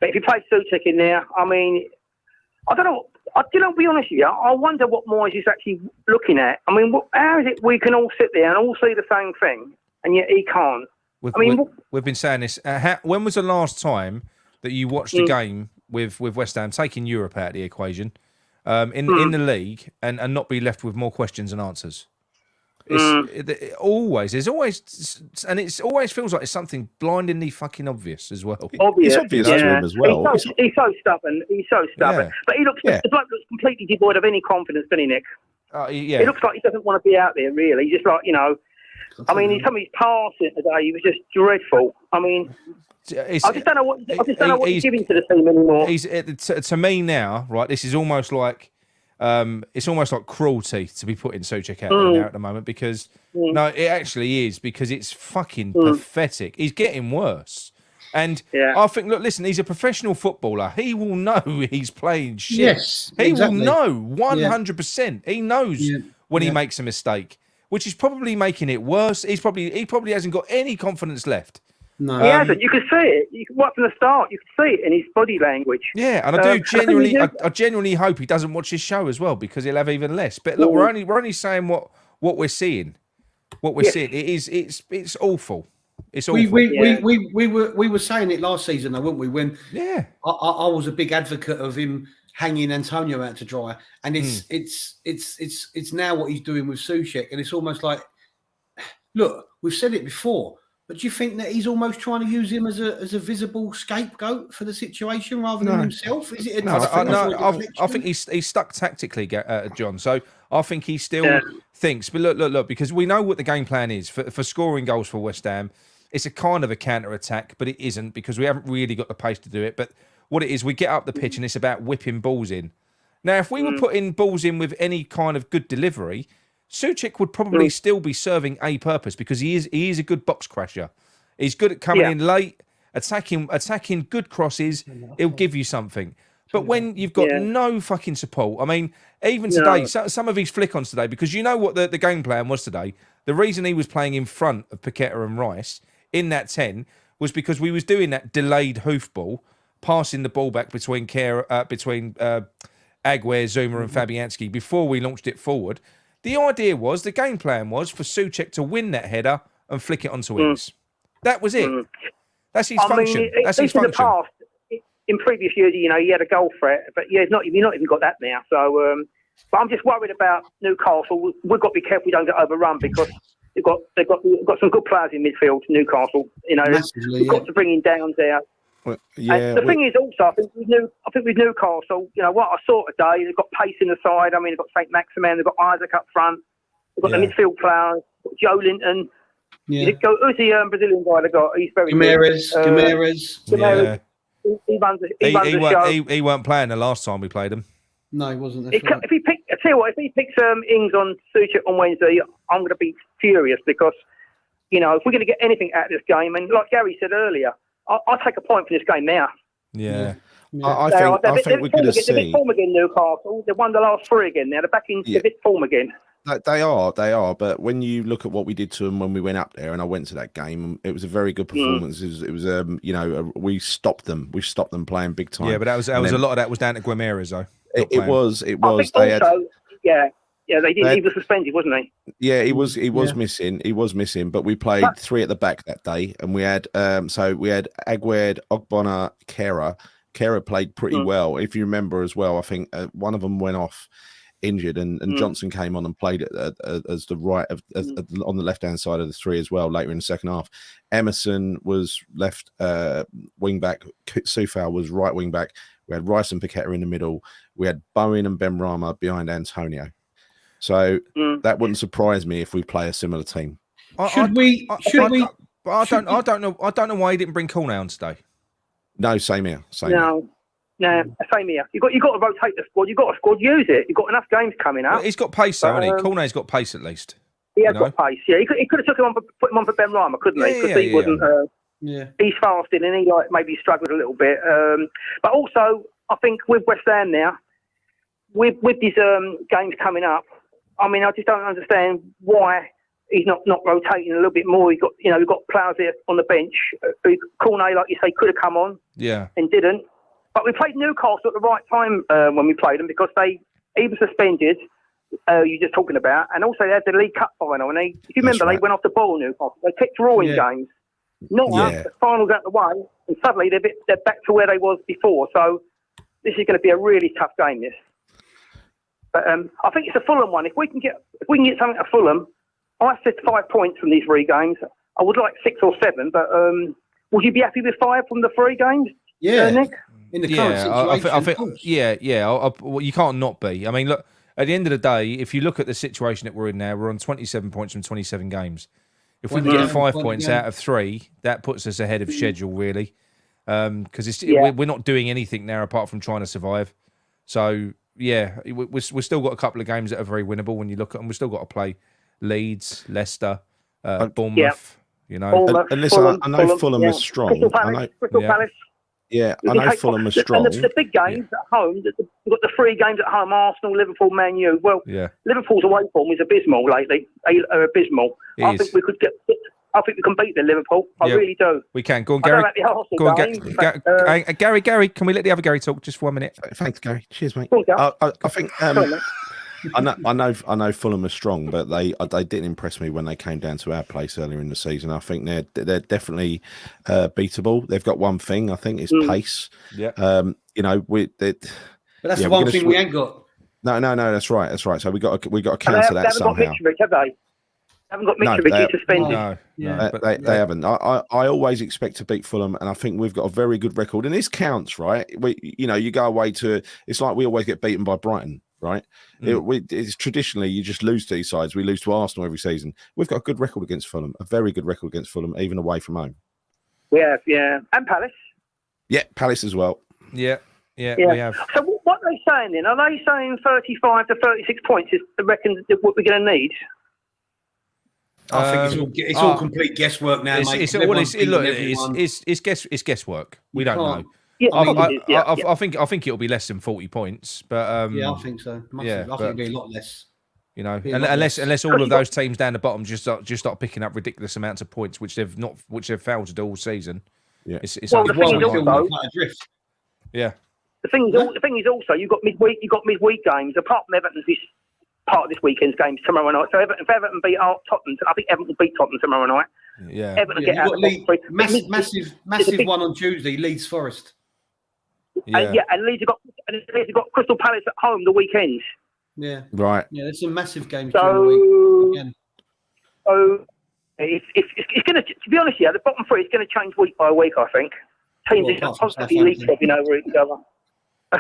But if you play Souček in there, I mean, I don't know. To be honest with you, I wonder what Moyes is actually looking at. I mean, how is it we can all sit there and all see the same thing, and yet he can't? We've been saying this. When was the last time that you watched a game with West Ham, taking Europe out of the equation, in the league, and not be left with more questions than answers? It always feels like it's something blindingly fucking obvious as well. It's obvious to him as well. He's so stubborn. Yeah. But the bloke looks completely devoid of any confidence, doesn't he, Nick? It looks like he doesn't want to be out there, really. He's just like, I mean, some of his passing today, he was just dreadful. I mean, I just don't know what he's giving to the team anymore. To me now, right? This is almost like it's almost like cruelty to be putting Souček out there now at the moment, because no, it actually is, because it's fucking pathetic. He's getting worse. And I think, look, listen, he's a professional footballer. He will know he's playing shit. Yes, he will know 100%. He knows when he makes a mistake, which is probably making it worse. He probably hasn't got any confidence left. No, he hasn't. You can see it. Right from the start, you can see it in his body language. Yeah, and I genuinely hope he doesn't watch his show as well, because he'll have even less. But look, we're only saying what we're seeing. What we're seeing, it's awful. It's awful. We were saying it last season, though, weren't we? When I was a big advocate of him hanging Antonio out to dry, and it's now what he's doing with Souček, and it's almost like, look, we've said it before, but do you think that he's almost trying to use him as a visible scapegoat for the situation rather than himself? Is it? I think he's stuck tactically, John. So I think he still thinks. But look, because we know what the game plan is for scoring goals for West Ham. It's a kind of a counter attack, but it isn't, because we haven't really got the pace to do it. But what it is, we get up the pitch and it's about whipping balls in. Now, if we were putting balls in with any kind of good delivery, Souček would probably still be serving a purpose, because he is a good box crasher. He's good at coming in late, attacking good crosses. He'll give you something. But when you've got no fucking support, I mean, even today, some of his flick-ons today, because you know what the game plan was today. The reason he was playing in front of Paqueta and Rice in that 10 was because we was doing that delayed hoof ball, passing the ball back between Aguerd, Zuma and Fabianski before we launched it forward. The idea was, the game plan was for Souček to win that header and flick it onto wings. That was it. That's his function. That's his function. In the past, in previous years, he had a goal threat, but you've not even got that now. So, but I'm just worried about Newcastle. We've got to be careful we don't get overrun, because they've got some good players in midfield. Newcastle, we've got to bring in Downs out. Well, and the thing is also, I think with Newcastle, what I saw today, they've got pace in the side. I mean, they've got St. Maximin, they've got Isaac up front, they've got the midfield players, Joe Linton. Who's the Brazilian guy they got? He's very Guimaraes. Yeah. He runs the show. He weren't playing the last time we played him. No, he wasn't. If he picks Ings on Souček on Wednesday, I'm going to be furious, because if we're going to get anything out of this game, and like Gary said earlier, I'll take a point for this game now. Yeah. I think we're going to see. They're in form again, Newcastle. They've won the last 3 again now. They're back in form again. They are. But when you look at what we did to them when we went up there, and I went to that game, it was a very good performance. It was we stopped them. We stopped them playing big time. Yeah, but that was a lot of that was down to Guimaraes, though. It was. They did. He was suspended, wasn't he? Yeah, he was missing. He was missing. But we played 3 at the back that day, and we had Aguerd, Ogbonna, Kera. Kera played pretty well, if you remember as well. I think one of them went off injured, and Johnson came on and played as the right on the left hand side of the 3 as well later in the second half. Emerson was left wing back. Sufal was right wing back. We had Rice and Paqueta in the middle. We had Bowen and Benrahma behind Antonio. So that wouldn't surprise me if we play a similar team. Should we? I don't know why he didn't bring Cornet on today. No, same here. Same here. You've got to rotate the squad. You've got a squad. Use it. You've got enough games coming up. Well, he's got pace, though, hasn't he? Cornet's got pace at least. He has got pace. Yeah, he could have put him on for Benrahma, couldn't he? Because he wasn't. He's fasting, and he maybe struggled a little bit. But also, I think with West Ham now, with these games coming up, I mean, I just don't understand why he's not rotating a little bit more. We've got players here on the bench. Cornet, like you say, could have come on, and didn't. But we played Newcastle at the right time when we played them because he was suspended. You're just talking about, and also they had the League Cup final, and if you remember, they went off the ball. Newcastle, they kept drawing games. The finals out the way, and suddenly they're back to where they was before. So this is going to be a really tough game. This, but I think it's a Fulham one. If we can get something at Fulham, I said 5 points from these 3 games. I would like 6 or 7, but would you be happy with 5 from the 3 games? Yeah, Nick. In the current situation, I think, well, you can't not be. I mean, look. At the end of the day, if you look at the situation that we're in now, we're on 27 points from 27 games. If we can get 5 points out of 3, that puts us ahead of schedule, really. Because we're not doing anything now apart from trying to survive. So, we've still got a couple of games that are very winnable when you look at them. We've still got to play Leeds, Leicester, Bournemouth. You know, Bournemouth, and listen, I know Fulham is strong. Crystal Palace. Yeah, I know Fulham are strong. And the big games at home, we've got the 3 games at home, Arsenal, Liverpool, Man U. Well, Liverpool's away form is abysmal lately. They are abysmal. I think we can beat the Liverpool. I really do. We can. Go on, Gary. Gary, can we let the other Gary talk just for 1 minute? Thanks, Gary. Cheers, mate. On, I think... I know Fulham are strong, but they didn't impress me when they came down to our place earlier in the season. I think they're definitely beatable. They've got one thing, I think, is pace. Yeah. But that's the one thing we ain't got. No, that's right. So we got to counter that somehow. They haven't got Mitrovic. He's suspended. No, they haven't. I always expect to beat Fulham, and I think we've got a very good record. And this counts, right? You go away to. It's like we always get beaten by Brighton. Right, it's traditionally you just lose to these sides. We lose to Arsenal every season. We've got a good record against Fulham, a very good record against Fulham, even away from home. Yeah, and Palace. Yeah, Palace as well. Yeah, we have. So what are they saying then? Are they saying 35 to 36 points is the reckon what we're going to need? I think it's all complete guesswork now, mate. It's guesswork. We don't know. I think it'll be less than 40 points, but I think so. I think it'll be a lot less. You know, unless all of those teams down the bottom just start picking up ridiculous amounts of points, which they've failed to do all season. Yeah. The thing is also you've got midweek games apart from Everton's part of this weekend's games tomorrow night. So if Everton beat Tottenham, I think Everton will beat Tottenham tomorrow night. Yeah. Everton will get out. Massive one on Tuesday. Leeds Forest. Yeah. And Leeds have got Crystal Palace at home the weekend. Yeah. Right. Yeah, there's some massive games during the week. Again. So it's going to be honest, the bottom 3 is going to change week by week. I think teams are constantly leapfrogging over each other.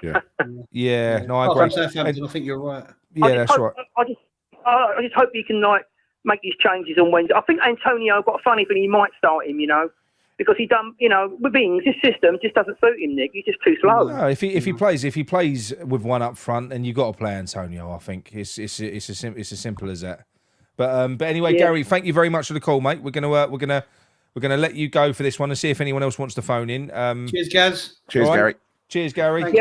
No, I agree. Southampton, I think you're right. Yeah, that's right. I just hope you can make these changes on Wednesday. I think Antonio got a funny thing. He might start him, because he done, with Ings, his system just doesn't suit him, Nick. He's just too slow. No, if he plays with one up front, then you've got to play Antonio. I think it's as simple as that. But anyway, Gary, thank you very much for the call, mate. We're gonna let you go for this one and see if anyone else wants to phone in. Cheers, Gaz. Cheers, Gary. Cheers, Gary. Thanks,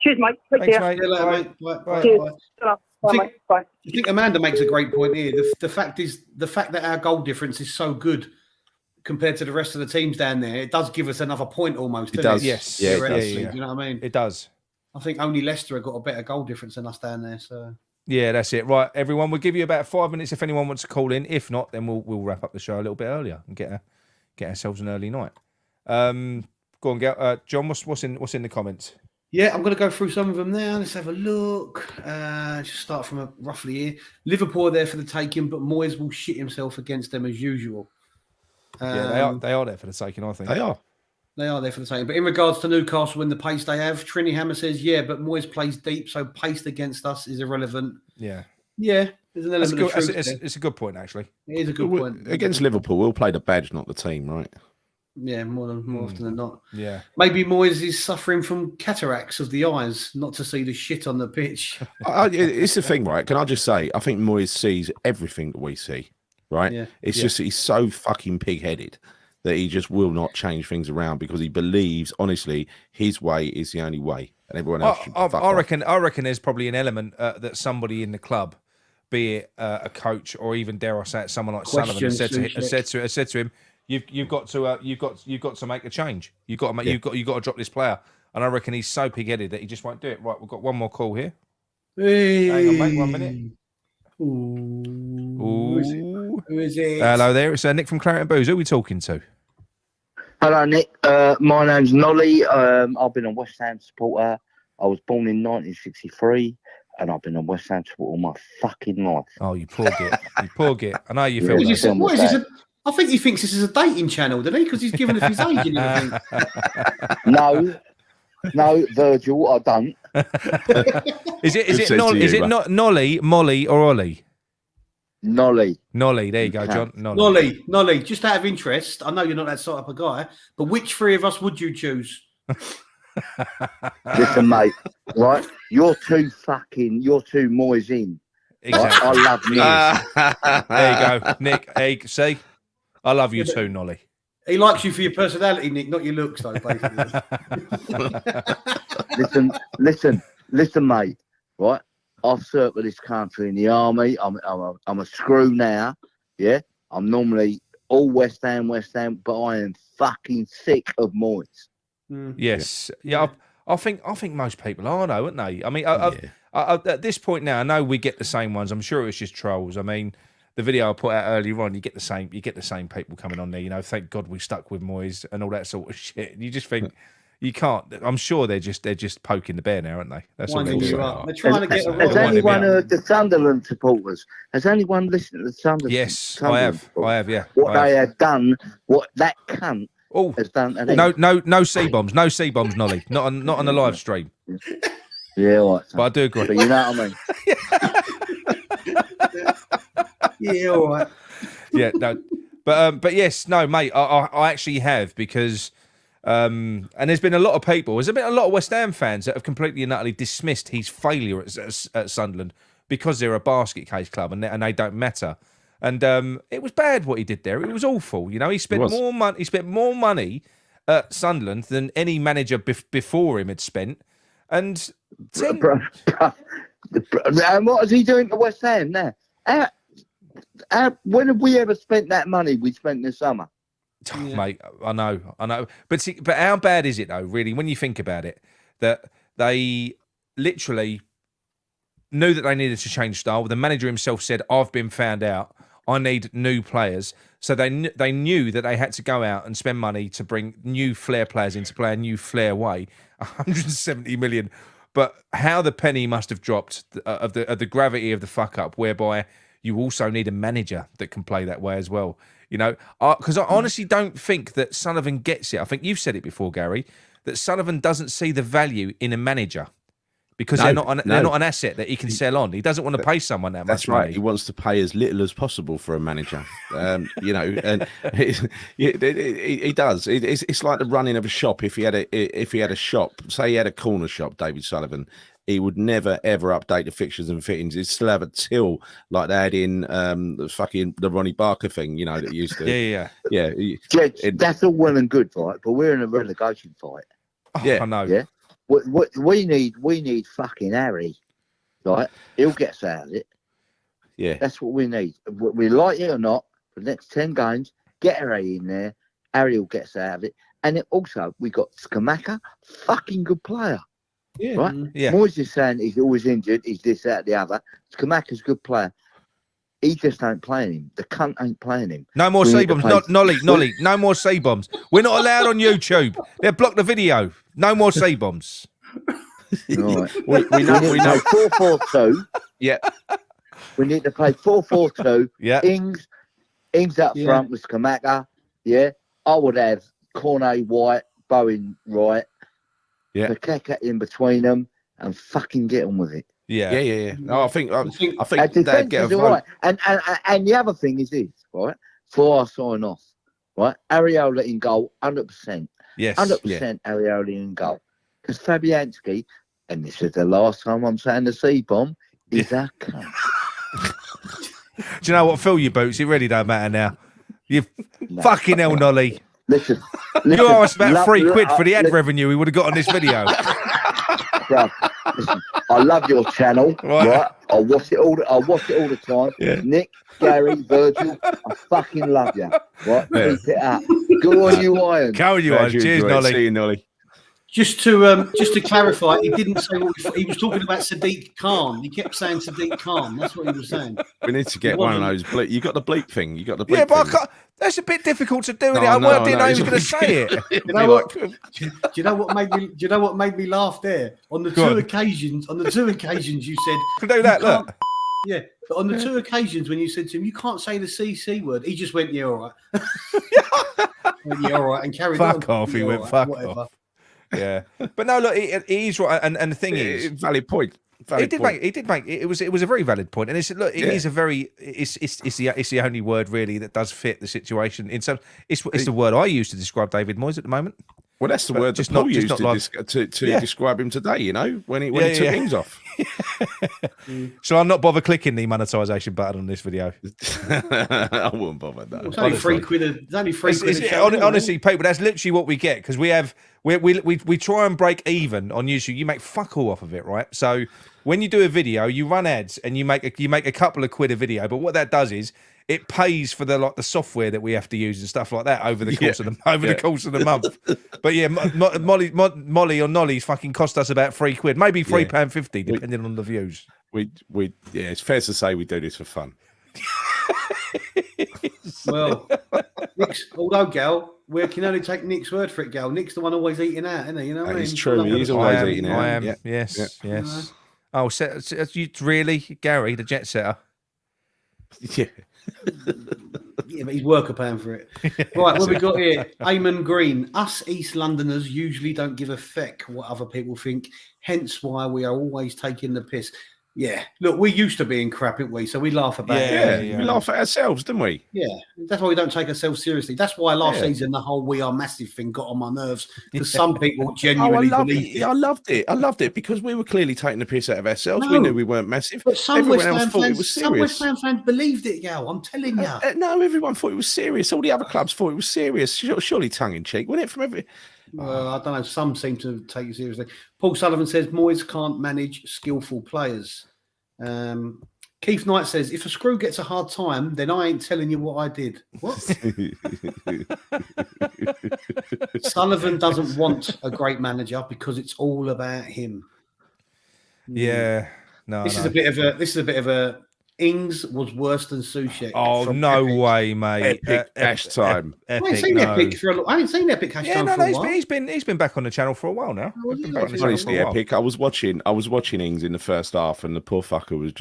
cheers, mate. Take care. Mate. See you later, mate. Bye. Cheers. Bye. Bye, Bye. I think Amanda makes a great point here. The fact that our goal difference is so good compared to the rest of the teams down there, it does give us another point almost. It does. Yes. Yeah, You know what I mean? It does. I think only Leicester have got a better goal difference than us down there. So yeah, that's it. Right, everyone, we'll give you about 5 minutes if anyone wants to call in. If not, then we'll wrap up the show a little bit earlier and get ourselves an early night. Go on, John. What's in the comments? Yeah, I'm going to go through some of them now. Let's have a look. Just start from roughly here. Liverpool are there for the taking, but Moyes will shit himself against them as usual. They are there for the taking, I think. They are there for the taking. But in regards to Newcastle and the pace they have, Trini Hammer says, but Moyes plays deep, so pace against us is irrelevant. Yeah, there's an element of truth there. It's a good point, actually. It is a good point. Against Liverpool, we'll play the badge, not the team, right? Yeah, more often than not. Yeah. Maybe Moyes is suffering from cataracts of the eyes, not to see the shit on the pitch. It's the thing, right? Can I just say, I think Moyes sees everything that we see, right? Yeah. It's just he's so fucking pig-headed that he just will not change things around because he believes, honestly, his way is the only way. and everyone else should fuck I off. reckon there's probably an element that somebody in the club, be it a coach or even dare I say it, someone like Sullivan, has said to him, you've got to make a change. You've got to drop this player. And I reckon he's so pig-headed that he just won't do it. Right, we've got one more call here. Hey. Hang on, mate, 1 minute. Ooh. Who is it? Hello there, it's Nick from Claret and Booze. Who are we talking to? Hello, Nick. My name's Nolly. I've been a West Ham supporter. I was born in 1963, and I've been a West Ham supporter all my fucking life. Oh, you poor git. You poor git. I know you feel that. What is this? I think he thinks this is a dating channel, doesn't he? Because he's given us his age and everything. No, Virgil, I don't. Is it not Nolly, Molly, or Ollie? Nolly. There you go, John. Nolly. Just out of interest, I know you're not that sort of a guy, but which three of us would you choose? Listen, mate, right? You're too moys in. Exactly. I love Nick. There you go, Nick. Hey, see, I love you too, Nolly. He likes you for your personality, Nick, not your looks, though. Basically. listen, mate. Right? I've served with this country in the army. I'm a screw now. Yeah, I'm normally all West Ham, but I am fucking sick of Moyes. Yes, yeah. I think most people are, though, aren't they? I mean, at this point now, I know we get the same ones. I'm sure it's just trolls. I mean, the video I put out earlier on, you get the same people coming on there. You know, thank God we stuck with Moyes and all that sort of shit. And you just think you can't. I'm sure they're just poking the bear now, aren't they? That's all they're doing. They're trying to get. Has anyone heard the Sunderland supporters? Has anyone listened to the Sunderland? Yes, I have. Yeah. What they have done, what that cunt has done. No C-bombs, Nolly. Not on the live stream. Yeah, right. But I do agree. But you know what I mean. Yeah, all right. Yeah, no, but yes, no, mate. I actually have because, and there's been a lot of people. There's been a lot of West Ham fans that have completely and utterly dismissed his failure at Sunderland because they're a basket case club and they don't matter. And it was bad what he did there. It was awful. You know, he spent more money. He spent more money at Sunderland than any manager before him had spent. And and what is he doing to West Ham now? When have we ever spent that money we spent this summer? Mate, I know. But how bad is it though, really, when you think about it, that they literally knew that they needed to change style. The manager himself said, I've been found out. I need new players. So they knew that they had to go out and spend money to bring new flair players in to play a new flair way. 170 million. But how the penny must have dropped of the gravity of the fuck up, whereby you also need a manager that can play that way as well. You know, because I honestly don't think that Sullivan gets it. I think you've said it before, Gary, that Sullivan doesn't see the value in a manager because they're not an asset that he can sell on. He doesn't want to pay someone that much That's right. money. He wants to pay as little as possible for a manager. You know, and he does. It's like the running of a shop. If he had a shop, say he had a corner shop, David Sullivan, he would never ever update the fixtures and fittings. He'd still have a till like they had in the Ronnie Barker thing, you know, that used to. Yeah. That's all well and good, right? But we're in a relegation fight. Yeah, I know. Yeah. What we need fucking Harry, right? He'll get us out of it. Yeah. That's what we need. We like it or not, for the next 10 games, get Harry in there. Harry will get us out of it. And also, we got Skamaka, fucking good player. Yeah. Right? Yeah. Moyes is saying he's always injured, he's this, that, the other. Skamaka's a good player. He just ain't playing him. The cunt ain't playing him. No more C-bombs. Nolly, no more C-bombs. We're not allowed on YouTube. They've blocked the video. No more C-bombs. Right. We know. 4-4-2. Yeah. We need to play 4-4-2. Yeah. Ings up front with Skamaka. Yeah. I would have Cornet White, Bowen right. Yeah. Pakeka in between them and fucking get on with it. Yeah. No, I think our they'd get a vote. right. And the other thing is this, right? Before I sign off, right? Areola in goal, 100%. Yes. 100% Areola in goal. Because Fabianski, and this is the last time I'm saying the C-bomb, is a cunt. Do you know what? Fill your boots. It really don't matter now. You fucking hell, Nolly. Listen, You owe us about £3 for the ad revenue we would have got on this video. Bruv, listen, I love your channel, right? I watch it all the time. Yeah. Nick, Gary, Virgil, I fucking love you. Right? Keep it up. Go on, you Irons. Go on, you Irons. Cheers, Nolly. See you, Nolly. Just to clarify, he didn't say what he was talking about. Sadiq Khan. He kept saying Sadiq Khan. That's what he was saying. We need to get one of those. You got the bleep thing. You got the bleep. Yeah, but thing. that's a bit difficult to do. No, I no, didn't know he was going to say it. You know what? Do you know what made me? Do you know what made me laugh there? On the two occasions you said Can do that. Look. Yeah, but on the two occasions when you said to him, you can't say the CC word, he just went, yeah, all right. Went, yeah, all right, and carried on. Fuck off. He went, right, fuck whatever. off. Yeah. But no, look, he's right. And the thing is, valid point. He did make it was a very valid point, and it's look, it is a very it's the only word really that does fit the situation. In some, it's the word I use to describe David Moyes at the moment. Well, that's the word that Paul used to describe him today. You know, when he took things off. So I'm not bother clicking the monetization button on this video. I wouldn't bother that. It's only £3. It's only £3. Honestly, people, that's literally what we get because we try and break even on YouTube. You make fuck all off of it, right? So when you do a video, you run ads and you make a couple of quid a video. But what that does is it pays for the software that we have to use and stuff like that over the course of the course of the month. But yeah, Molly or Nolly's fucking cost us about £3, maybe £3.50, depending on the views. It's fair to say we do this for fun. Well, Nick's, although Gal, we can only take Nick's word for it, Gal. Nick's the one always eating out, isn't he? You know what I mean? It's true. He's always eating out. I am. Yes. Oh, you really, Gary, the jet setter? Yeah. Yeah, but he's worker paying for it. Right, what we got here? Eamon Green. Us East Londoners usually don't give a feck what other people think, hence why we are always taking the piss. Yeah, look, we used to being crap, didn't we? So we laugh about it. We laugh at ourselves, didn't we? Yeah, that's why we don't take ourselves seriously. That's why last season the whole "we are massive" thing got on my nerves because some people genuinely believed it. I loved it because we were clearly taking the piss out of ourselves. We knew we weren't massive. But some everyone West else Ham thought fans, it was some serious. West Ham fans believed it, Gal. I'm telling you. No, everyone thought it was serious. All the other clubs thought it was serious. Surely tongue in cheek, wasn't it? From every. Well, I don't know. Some seem to take it seriously. Paul Sullivan says Moyes can't manage skillful players. Keith Knight says, if a screw gets a hard time, then I ain't telling you what I did. What? Sullivan doesn't want a great manager because it's all about him. Yeah. No. This is a bit of a Ings was worse than Soucek. Oh, no way, mate. Epic Ash time. I ain't seen Epic for a long. I ain't seen Epic Ash time for a while. He's been back on the channel for a while now. Honestly, Epic. I was watching Ings in the first half, and the poor fucker was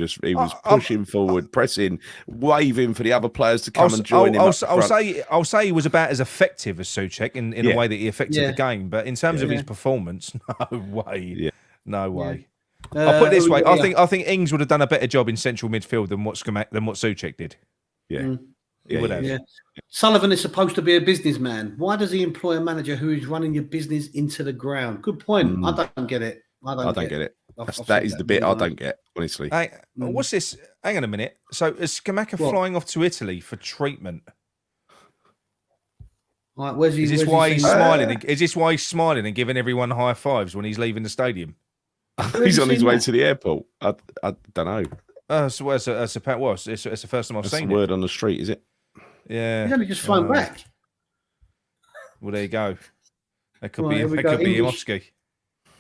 pushing forward, pressing, waving for the other players to come and join him. I'll say he was about as effective as Soucek in the way that he affected the game, but in terms of his performance, no way. Yeah. No way. I'll put it this way: I think Ings would have done a better job in central midfield than what Soucek did. Yeah, he would have. Yeah. Sullivan is supposed to be a businessman. Why does he employ a manager who is running your business into the ground? Good point. I don't get it. I don't get it. That is the bit I don't get, honestly. What's this? Hang on a minute. So is Skamaka flying off to Italy for treatment? Right, is this why he's smiling? Is this why he's smiling and giving everyone high fives when he's leaving the stadium? He's on his way to the airport. I don't know. It's the first time I've seen it. Word on the street, is it? Yeah. He's only just flown back. Well, there you go. That could be Imofsky.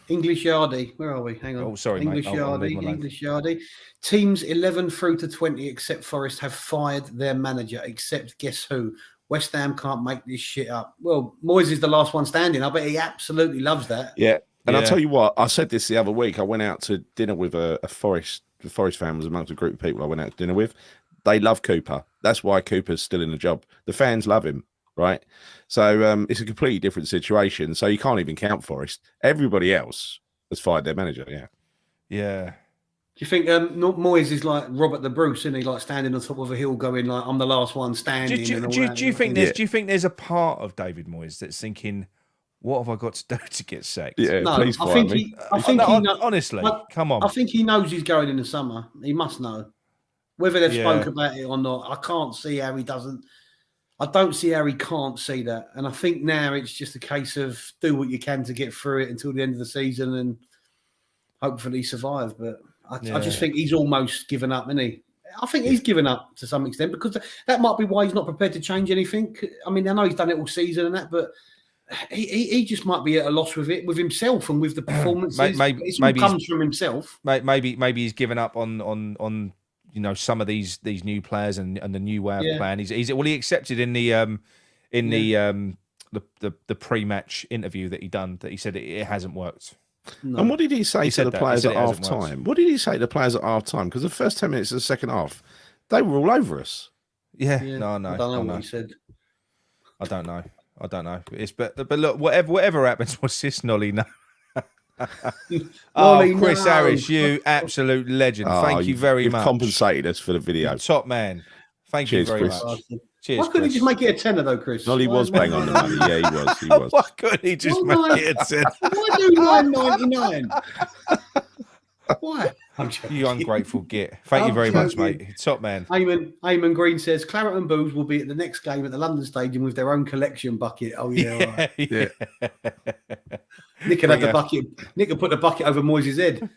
English Yardie. Where are we? Hang on. Oh, sorry, English mate. English Yardie. Teams 11 through to 20, except Forest, have fired their manager, except guess who? West Ham can't make this shit up. Well, Moyes is the last one standing. I bet he absolutely loves that. Yeah. And I'll tell you what, I said this the other week. I went out to dinner with a Forest fan was amongst a group of people I went out to dinner with. They love Cooper. That's why Cooper's still in the job. The fans love him, right? So it's a completely different situation. So you can't even count Forest. Everybody else has fired their manager, Yeah. Do you think Moyes is like Robert the Bruce, isn't he? Like standing on top of a hill going like, I'm the last one standing. Do you think there's a part of David Moyes that's thinking, what have I got to do to get sacked? Yeah, no, please I think he honestly, come on. I think he knows he's going in the summer. He must know. Whether they've spoke about it or not, I can't see how he doesn't. I don't see how he can't see that. And I think now it's just a case of do what you can to get through it until the end of the season. And hopefully survive. But I Yeah. just think he's almost given up, isn't he? I think he's given up to some extent because that might be why he's not prepared to change anything. I mean, I know he's done it all season and that, but he just might be at a loss with it, with himself and with the performances. Maybe comes from himself. Maybe he's given up on some of these new players and the new way of playing. He accepted in the pre-match interview that he said it hasn't worked. No. And what did he say to the players at half time? What did he say to the players at half time? Because the first 10 minutes of the second half, they were all over us. Yeah. No, I don't know what he said. I don't know. But look, whatever happens, what's this, Nolly? No. Chris Harris, you absolute legend. Thank you very much. You've compensated us for the video. Top man. Thank you very much. Cheers, why couldn't he just make it a tenner though, Chris? Nolly was bang on the money. Yeah, he was. Why couldn't he just make it a tenner? Why do $9.99? Why? You ungrateful git. Thank you very much, mate. Top man. Eamon Green says Claret and Booze will be at the next game at the London Stadium with their own collection bucket. Oh yeah, yeah. Nick had the bucket. Nick had put the bucket over Moyes' head.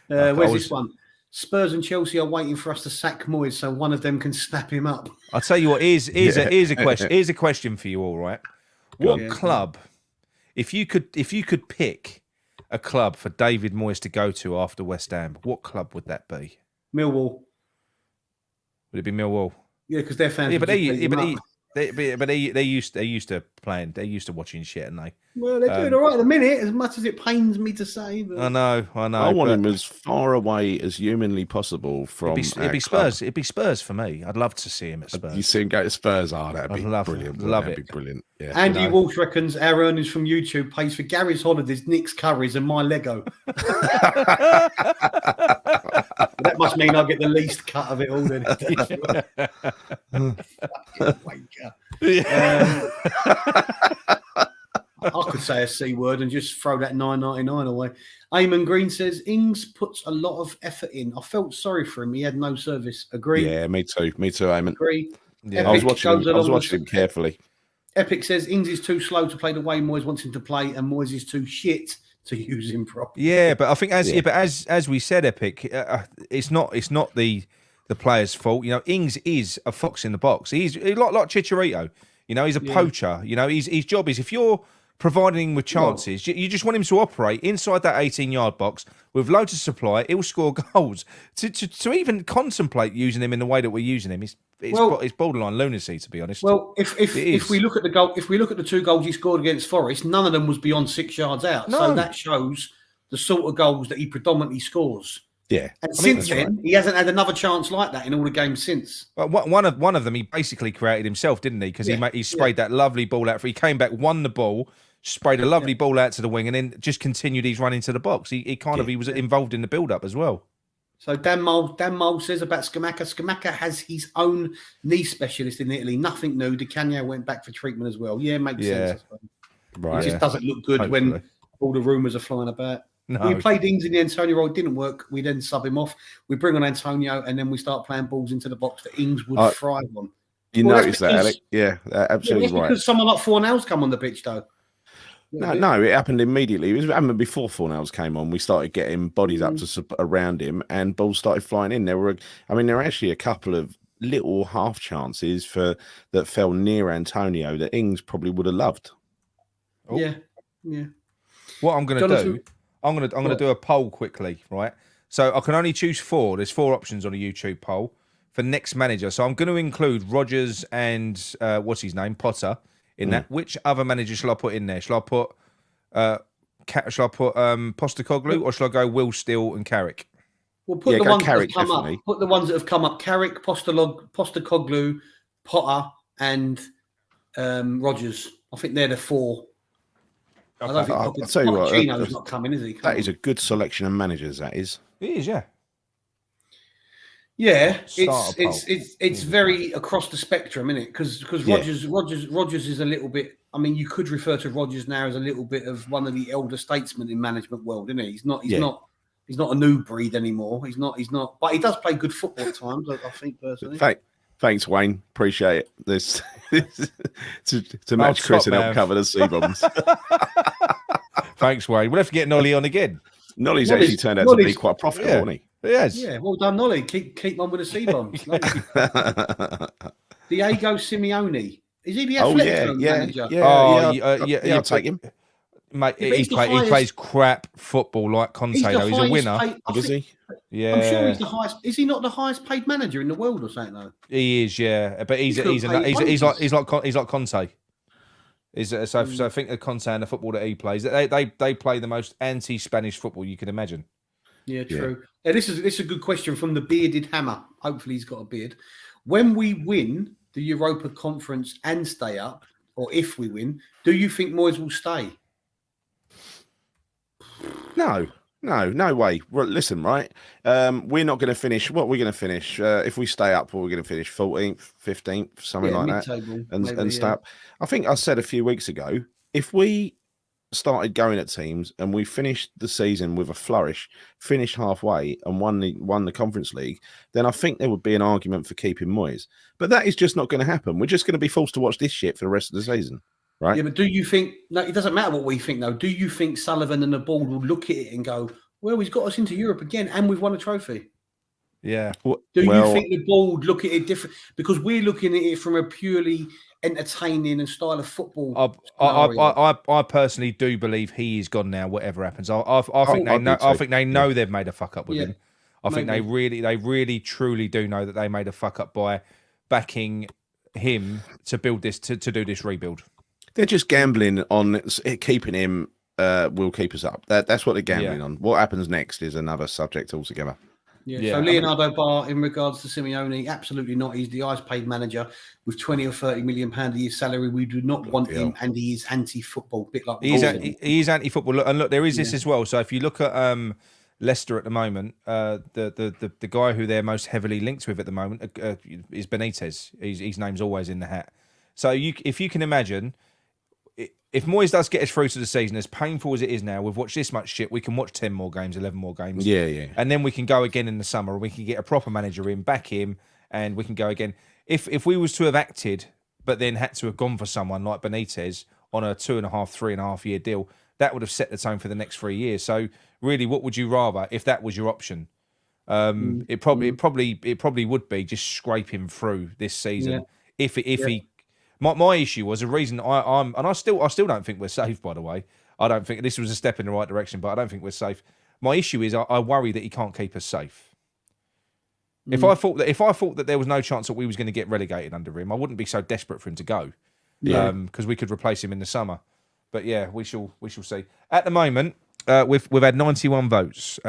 Where's this one? Spurs and Chelsea are waiting for us to sack Moyes so one of them can snap him up. I'll tell you what. Here's a question. Here's a question for you all. Right? What club? If you could pick a club for David Moyes to go to after West Ham, what club would that be? Millwall. Would it be Millwall? Yeah, because their fans. They used to playing. They used to watching shit, and they. Well, they're doing all right at the minute, as much as it pains me to say. But... I know. I want him as far away as humanly possible from. It'd be Spurs. It'd be Spurs for me. I'd love to see him at Spurs. You see him go to Spurs? That'd be brilliant. That'd be brilliant. Yeah. Andy Walsh reckons our earnings from YouTube pays for Gary's holidays, Nick's curries, and my Lego. That must mean I get the least cut of it all. Then. I could say a C word and just throw that $9.99 away. Eamon Green says Ings puts a lot of effort in. I felt sorry for him. He had no service. Agree? Yeah, me too. Me too, Eamon. Agree. Yeah. I was watching him carefully. Epic says Ings is too slow to play the way Moyes wants him to play, and Moyes is too shit to use him properly. Yeah, but I think as we said, Epic, it's not the player's fault. You know, Ings is a fox in the box. He's like Chicharito. You know, he's a poacher. You know, his job is if you're providing him with chances, you just want him to operate inside that 18-yard box with loads of supply. He'll score goals. To even contemplate using him in the way that we're using him, it's borderline lunacy, to be honest. Well, if we look at the goal, if we look at the 2 goals he scored against Forest, none of them was beyond 6 yards out. No. So that shows the sort of goals that he predominantly scores. Yeah, and since then, he hasn't had another chance like that in all the games since. But one of them, he basically created himself, didn't he? Because he sprayed that lovely ball out. He came back, won the ball, sprayed a lovely ball out to the wing, and then just continued his run into the box. He was involved in the build-up as well. So Dan Mole says about Scamacca. Scamacca has his own knee specialist in Italy. Nothing new. Di Canio went back for treatment as well. Yeah, makes sense. Right. It just doesn't look good when all the rumours are flying about. No. We played Ings in the Antonio role. It didn't work. We then sub him off. We bring on Antonio, and then we start playing balls into the box that Ings would thrive on. You notice that, Alec? Yeah, absolutely right. Because someone like Fornell's come on the pitch, though. No, it happened immediately. It was happened before Fornells came on. We started getting bodies up to around him, and balls started flying in. There were actually a couple of little half chances that fell near Antonio that Ings probably would have loved. Oh. Yeah. What I'm going to do, I'm going to do a poll quickly, right? So I can only choose 4. There's 4 options on a YouTube poll for next manager. So I'm going to include Rodgers and what's his name, Potter. In that, which other manager shall I put in there? Shall I put Postecoglou, or shall I go Will Steele and Carrick? Well, put the ones that have come up. Put the ones that have come up: Carrick, Postecoglou, Potter, and Rodgers. I think they're the 4. Okay. I'll tell you what, Chino's not coming, is he? That is a good selection of managers. That is. It is, yeah. Yeah, it's very across the spectrum, isn't it? Because Rodgers is a little bit. I mean, you could refer to Rodgers now as a little bit of one of the elder statesmen in management world, isn't he? He's not a new breed anymore. He's not. But he does play good football at times. I think personally. Thanks, Wayne. Appreciate it. This to match Chris and help cover the C-bombs. Thanks, Wayne. We'll have to get Nolly on again. Nolly's actually turned out to be quite profitable, hasn't he? Yes. Yeah, well done, Nolly. Keep on with the C-bombs. Diego Simeone. Is he the athletic manager? I'll take him. Mate, Yeah, he plays crap football like Conte, though. He's a winner. Is he? Yeah. I'm sure he's the highest. Is he not the highest paid manager in the world or something, though? He is, yeah. But he's like Conte. So I think the Conte and the football that he plays, they play the most anti-Spanish football you can imagine. Yeah, true. Yeah, this is a good question from the bearded hammer. Hopefully he's got a beard. When we win the Europa Conference and stay up, or if we win, do you think Moyes will stay? No way. Well, listen, right? We're not going to finish. What we're going to finish? If we stay up, we're going to finish 14th, 15th, something like that, and stay up. I think I said a few weeks ago, if we started going at teams and we finished the season with a flourish, finished halfway and won the Conference League, then I think there would be an argument for keeping Moyes. But that is just not going to happen. We're just going to be forced to watch this shit for the rest of the season. Right. Yeah, but do you think? No, it doesn't matter what we think, though. Do you think Sullivan and the board will look at it and go, "Well, he's got us into Europe again, and we've won a trophy"? Yeah. Do you think the board look at it different? Because we're looking at it from a purely entertaining and style of football. I personally do believe he is gone now. Whatever happens, I think they know they've made a fuck up with him. I think they really, truly do know that they made a fuck up by backing him to build this to do this rebuild. They're just gambling on keeping him. Will keep us up. That's what they're gambling on. What happens next is another subject altogether. Yeah. So Leonardo Barr, in regards to Simeone, absolutely not. He's the highest paid manager with 20 or 30 million pound a year salary. We do not want him, and he is anti-football. Bit like he's anti-football. And look, there is this as well. So if you look at Leicester at the moment, the guy who they're most heavily linked with at the moment is Benitez. His name's always in the hat. So if you can imagine, if Moyes does get us through to the season, as painful as it is now, we've watched this much shit, we can watch 10 more games, 11 more games. Yeah. And then we can go again in the summer, and we can get a proper manager in, back him, and we can go again. If we was to have acted, but then had to have gone for someone like Benitez on a 2.5, 3.5 year deal, that would have set the tone for the next 3 years. So really, what would you rather if that was your option? It probably would be just scrape him through this season. If he. My issue was a reason I still don't think we're safe. By the way, I don't think this was a step in the right direction, but I don't think we're safe. My issue is I worry that he can't keep us safe. If I thought that there was no chance that we was going to get relegated under him, I wouldn't be so desperate for him to go. Because we could replace him in the summer. But yeah, we shall see. At the moment, we've had 91 votes.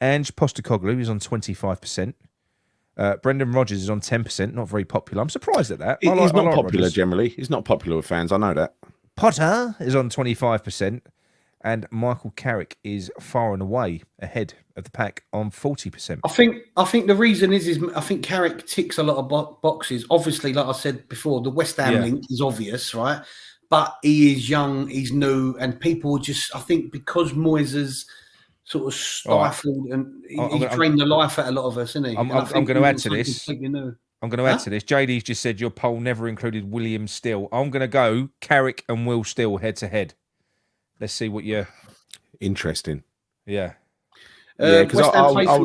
Ange Postecoglou is on 25%. Brendan Rodgers is on 10%, not very popular. I'm surprised at that. He's not popular Rodgers. generally. He's not popular with fans. I know that. Potter is on 25%, and Michael Carrick is far and away ahead of the pack on 40%. I think the reason is I think Carrick ticks a lot of boxes. Obviously, like I said before, the West Ham link is obvious, right? But he is young, he's new, and people just, I think, because Moyes has sort of stifled and he's drained the life out a lot of us, isn't he? I'm going to add to this. I'm going to add to this. JD's just said your poll never included William Steele. I'm going to go Carrick and Will Steele head to head. Let's see what you're. Interesting. Yeah. Because I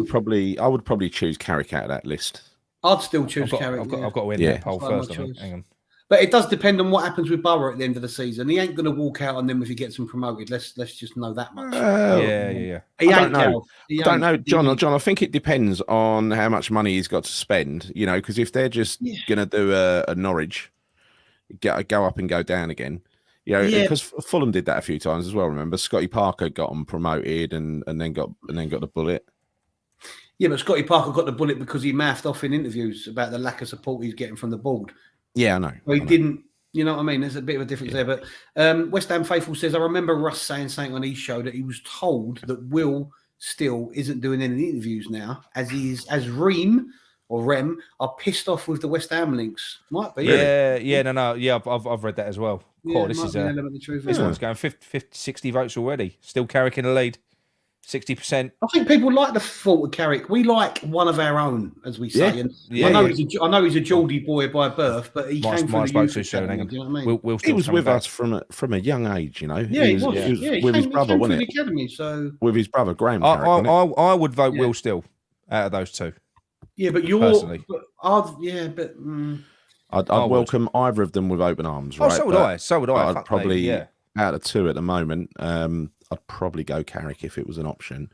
would probably choose Carrick out of that list. I'd still choose Carrick. I've got to win that poll first. Hang on. But it does depend on what happens with Borough at the end of the season. He ain't going to walk out on them if he gets them promoted. Let's just know that much. Yeah. I don't know, John. I think it depends on how much money he's got to spend. You know, because if they're just going to do a Norwich, go up and go down again. You know, because Fulham did that a few times as well. Remember, Scotty Parker got them promoted and then got the bullet. Yeah, but Scotty Parker got the bullet because he mouthed off in interviews about the lack of support he's getting from the board. Yeah, I know. Well, he didn't, you know what I mean? There's a bit of a difference there. But West Ham Faithful says, I remember Russ saying something on his show that he was told that Will still isn't doing any interviews now, as Reem or Rem are pissed off with the West Ham links. Might be. Yeah, I've read that as well. This one's going 50, 60 votes already. Still Carrick in the lead. 60%. I think people like the thought of Carrick. We like one of our own, as we say. And Yeah, I know he's a Geordie boy by birth, but he came from the spoke youth too soon. academy. Hang on. Do you know what I mean? Will He was with back. us from a young age, you know. Yeah, he was. He was He with his brother, wasn't the it? academy, so With his brother Graham Carrick, wasn't it? I would vote Will Still out of those two. yeah, but you're Personally. I'd I would. welcome either of them with open arms, right? So would I. So would I. I'd Fuck probably me, out of two at the moment. I'd probably go Carrick if it was an option.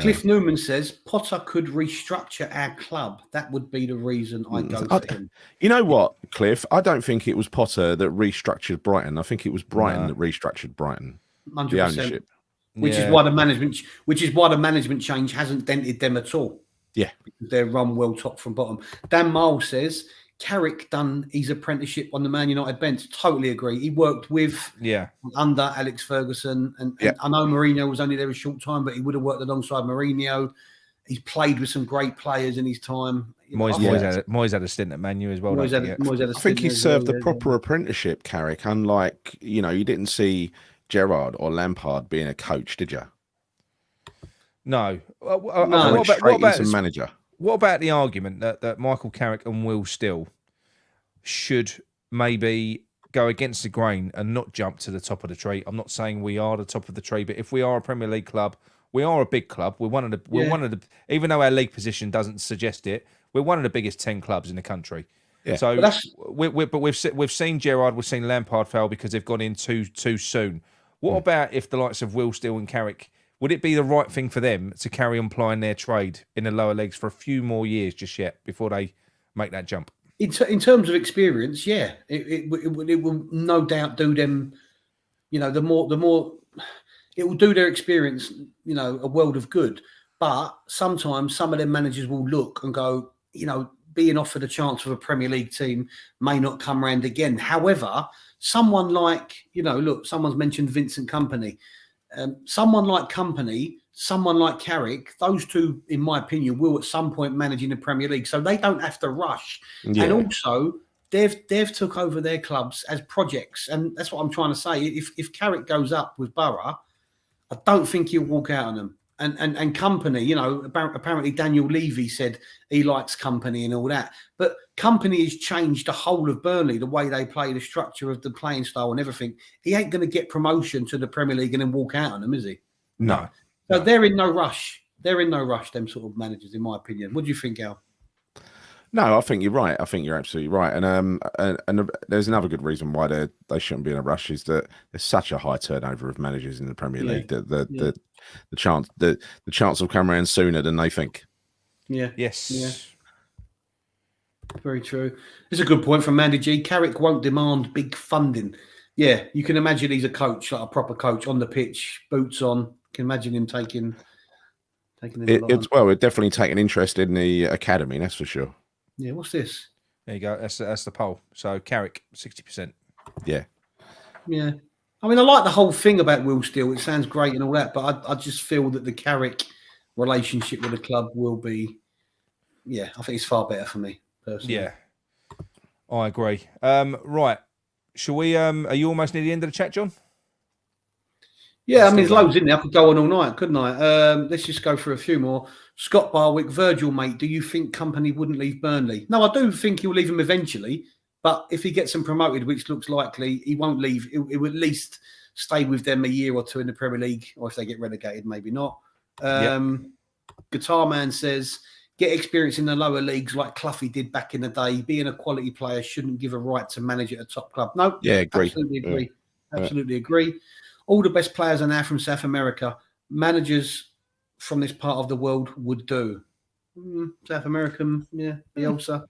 Cliff Newman says Potter could restructure our club. That would be the reason I'd go for him. You know what, Cliff? I don't think it was Potter that restructured Brighton. I think it was Brighton that restructured Brighton. 100%. The ownership. Which is why the management change hasn't dented them at all. Yeah. Because they're run well top from bottom. Dan Miles says Carrick done his apprenticeship on the Man United bench. Totally agree. He worked with under Alex Ferguson, and I know Mourinho was only there a short time, but he would have worked alongside Mourinho. He's played with some great players in his time. Moyes had a stint at Man U as well. I think he served the proper apprenticeship, Carrick. Unlike, you didn't see Gerrard or Lampard being a coach, did you? No. What about a manager? What about the argument that Michael Carrick and Will Still should maybe go against the grain and not jump to the top of the tree? I'm not saying we are the top of the tree, but if we are a Premier League club, we are a big club. We're one of the. Even though our league position doesn't suggest it, we're one of the biggest 10 clubs in the country. Yeah. So, but we've seen Gerrard, we've seen Lampard fail because they've gone in too soon. What about if the likes of Will Still and Carrick? Would it be the right thing for them to carry on plying their trade in the lower leagues for a few more years just yet before they make that jump? In terms of experience, yeah, it will no doubt do them. The more it will do their experience, a world of good. But sometimes some of them managers will look and go, being offered a chance with a Premier League team may not come round again. However, someone like, someone's mentioned Vincent Kompany. Someone like Kompany, someone like Carrick, those two, in my opinion, will at some point manage in the Premier League, so they don't have to rush. Yeah. And also, they've took over their clubs as projects, and that's what I'm trying to say. If Carrick goes up with Borough, I don't think he'll walk out on them. And Kompany, apparently Daniel Levy said he likes Kompany and all that. But Kompany has changed the whole of Burnley, the way they play, the structure of the playing style and everything. He ain't going to get promotion to the Premier League and then walk out on them, is he? No. So they're in no rush. Them sort of managers, in my opinion. What do you think, Al? No, I think you're right. I think you're absolutely right. And there's another good reason why they shouldn't be in a rush is that there's such a high turnover of managers in the Premier League that the chance will come around sooner than they think. Yeah. Yes. Yeah. Very true. It's a good point from Mandy G. Carrick won't demand big funding. Yeah, you can imagine he's a coach, like a proper coach on the pitch, boots on. You can imagine him taking it'd definitely take an interest in the academy, that's for sure. Yeah, what's this? There you go. That's the poll. So Carrick, 60%. Yeah. Yeah. I mean, I like the whole thing about Will Still. It sounds great and all that, but I just feel that the Carrick relationship with the club will be, I think it's far better for me, personally. Yeah. I agree. Right. Shall we, are you almost near the end of the chat, John? Yeah, I mean, there's loads in there. I could go on all night, couldn't I? Let's just go for a few more. Scott Barwick, Virgil, mate, do you think Kompany wouldn't leave Burnley? No, I do think he'll leave him eventually. But if he gets them promoted, which looks likely, he won't leave. He will at least stay with them a year or two in the Premier League, or if they get relegated, maybe not. Guitar Man says, get experience in the lower leagues like Cloughie did back in the day. Being a quality player shouldn't give a right to manage at a top club. No, agree. Absolutely agree. Absolutely agree. All the best players are now from South America. Managers from this part of the world would do. South American, Bielsa.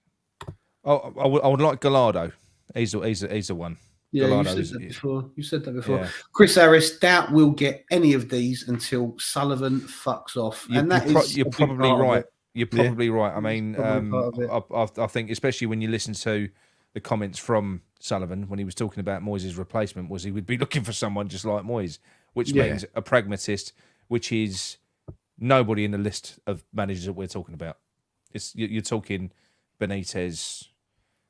Oh, I would like Gallardo. He's the one. Yeah, Gallardo you said that before. Yeah. Chris Harris, doubt we'll get any of these until Sullivan fucks off. You're probably right. You're probably right. I mean, I think especially when you listen to the comments from Sullivan when he was talking about Moyes' replacement, was he would be looking for someone just like Moyes, which means a pragmatist, which is nobody in the list of managers that we're talking about. You're talking Benitez,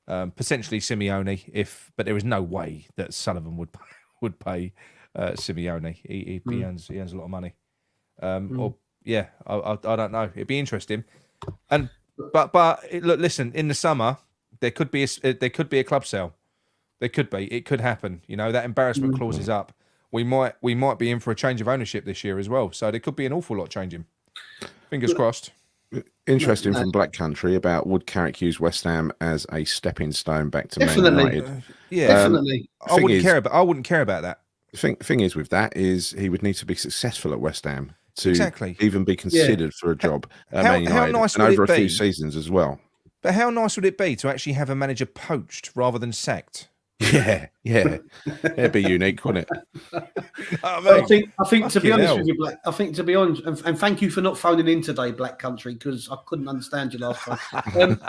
potentially Simeone, but there is no way that Sullivan would pay Simeone. He earns a lot of money. Or yeah, I don't know. It'd be interesting. But look, listen. In the summer, there could be a club sale. There could be. It could happen. You know, that embarrassment clause is up. We might be in for a change of ownership this year as well. So there could be an awful lot changing. Fingers crossed. Interesting from Black Country about would Carrick use West Ham as a stepping stone back to Man Definitely. United? Yeah, Definitely. I wouldn't care about that. Thing is with that is he would need to be successful at West Ham to Exactly. even be considered for a job at How Man United, nice and would over it a few be? seasons as well. But how nice would it be to actually have a manager poached rather than sacked? Yeah, it'd be unique, wouldn't it? I think to be Fucking honest hell. with you, Black. I think to be honest, and thank you for not phoning in today, Black Country, because I couldn't understand you last time.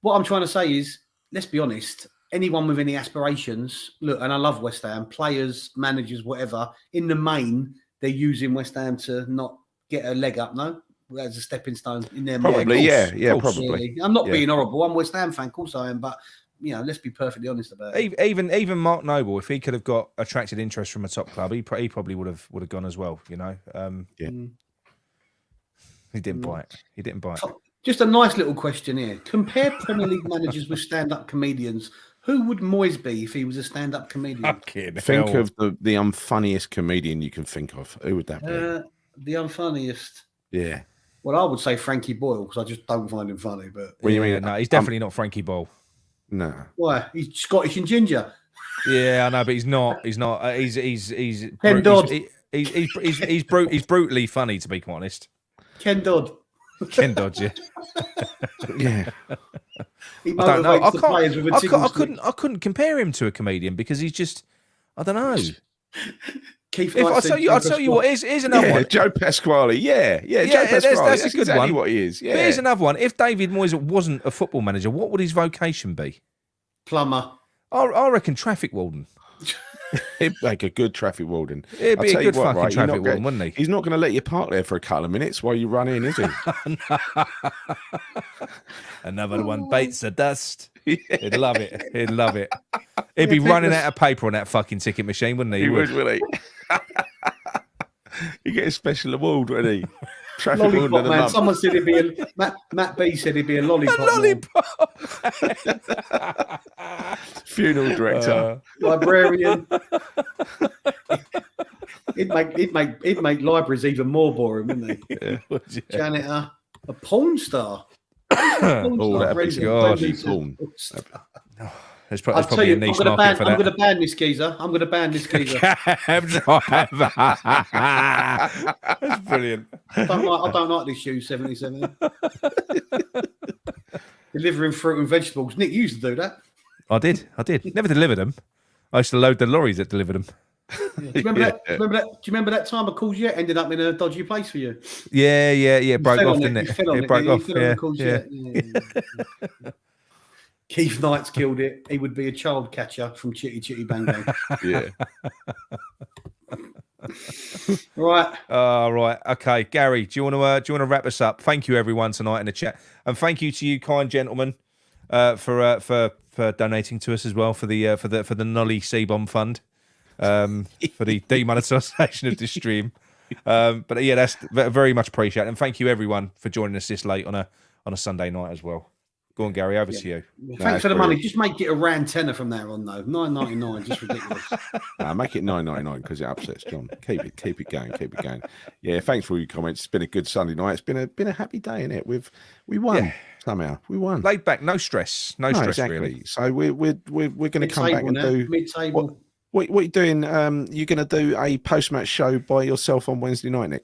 What I'm trying to say is, let's be honest. Anyone with any aspirations, look, and I love West Ham, players, managers, whatever. In the main, they're using West Ham to not get a leg up, no, as a stepping stone in their mind. Probably, yeah, Of course. probably. Yeah. I'm not Yeah. being horrible. I'm a West Ham fan, of course I am, but you know, let's be perfectly honest about it. Even Mark Noble, if he could have got attracted interest from a top club, he probably would have gone as well. You know, he didn't bite. He didn't bite. Just a nice little question here. Compare Premier League managers with stand-up comedians. Who would Moyes be if he was a stand-up comedian? Think of the unfunniest comedian you can think of. Who would that be? The unfunniest. Yeah. Well, I would say Frankie Boyle because I just don't find him funny. But What do you mean? No, he's definitely not Frankie Boyle. No. why? He's Scottish and ginger. Yeah, I know, but he's not. He's not. He's Ken Dodd. He's brutally funny, to be quite honest. Ken Dodd. Ken Dodd, yeah. Yeah. He I don't know. motivates the players with a tickle stick. I couldn't compare him to a comedian because he's just. I don't know. Keith If Knight I'll said tell you, Joe what. Here's another Yeah, one. Joe Pasquale. Yeah, Joe that's Pasquale. a good exactly one. what he is. Yeah. But here's another one. If David Moyes wasn't a football manager, what would his vocation be? Plumber. I reckon traffic warden. He'd make a good traffic warden. It'd be I'll a tell you good what, fucking right, traffic warden, wouldn't he? He's not going to let you park there for a couple of minutes while you run in, is he? Another one bites the dust. He'd love it. He'd love it. He'd be running out of paper on that fucking ticket machine, wouldn't he? He would, wouldn't he? You get a special award, wouldn't he? Traffic warden Lollipop of the man. month. Someone said he'd be Matt B said he'd be a lollipop. Man. Funeral director. Librarian. He'd make libraries even more boring, wouldn't he? Yeah. Janitor, a porn star. Oh, that'd be God. porn. There's I'll tell probably you, a niche I'm market for going that. to ban this geezer. I'm going to ban this geezer. That's brilliant. I don't like this shoe 77. Delivering fruit and vegetables. Nick used to do that. I did. Never delivered them. I used to load the lorries that delivered them. Yeah. Do you remember that? Do you remember that time a Courgette ended up in a dodgy place for you? Yeah. Broke fell off, on didn't it. it? You fell on It it, broke didn't off. you? You fell on the Courgette. Yeah. Keith Knight's killed it. He would be a child catcher from Chitty Chitty Bang Bang. Yeah. Right. Right. Okay, Gary, do you want to wrap us up? Thank you, everyone, tonight in the chat, and thank you to you, kind gentlemen, for donating to us as well for the Nolly C-Bomb Fund, for the demonetisation of this stream. But yeah, that's very much appreciated, and thank you everyone for joining us this late on a Sunday night as well. Go on, Gary, over to you. Thanks for the money. Just make it a rand tenner from there on, though. $9.99, just ridiculous. Make it $9.99 because it upsets John. Keep it going. Yeah, thanks for all your comments. It's been a good Sunday night. It's been a happy day, isn't it? We won somehow. We won. Laid back, no stress, exactly. Really. So we're going to come back and do mid-table. What are you doing? You're going to do a post-match show by yourself on Wednesday night, Nick?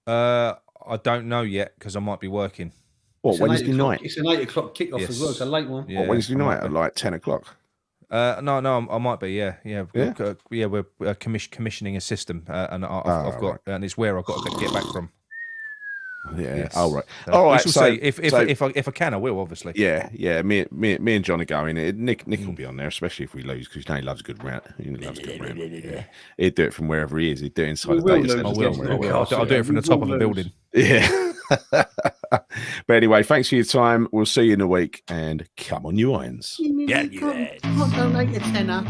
I don't know yet because I might be working. What, Wednesday night? It's an 8 o'clock kickoff as well. It's a late one. Yeah, Wednesday night at like 10 o'clock? No, I might be. Yeah. We're commissioning a system, and I've got, and it's where I've got to get back from. Yeah. Yes. All right. So All right. We shall see. If I can, I will obviously. Yeah. Me and John are going. Nick will be on there, especially if we lose, because he loves a good rant. Yeah. He'd do it from wherever he is. He'd do it inside the data center. I'll do it from the top of a building. Yeah. But anyway, thanks for your time. We'll see you in a week, and come on, you irons. Yeah, you donate a tenner.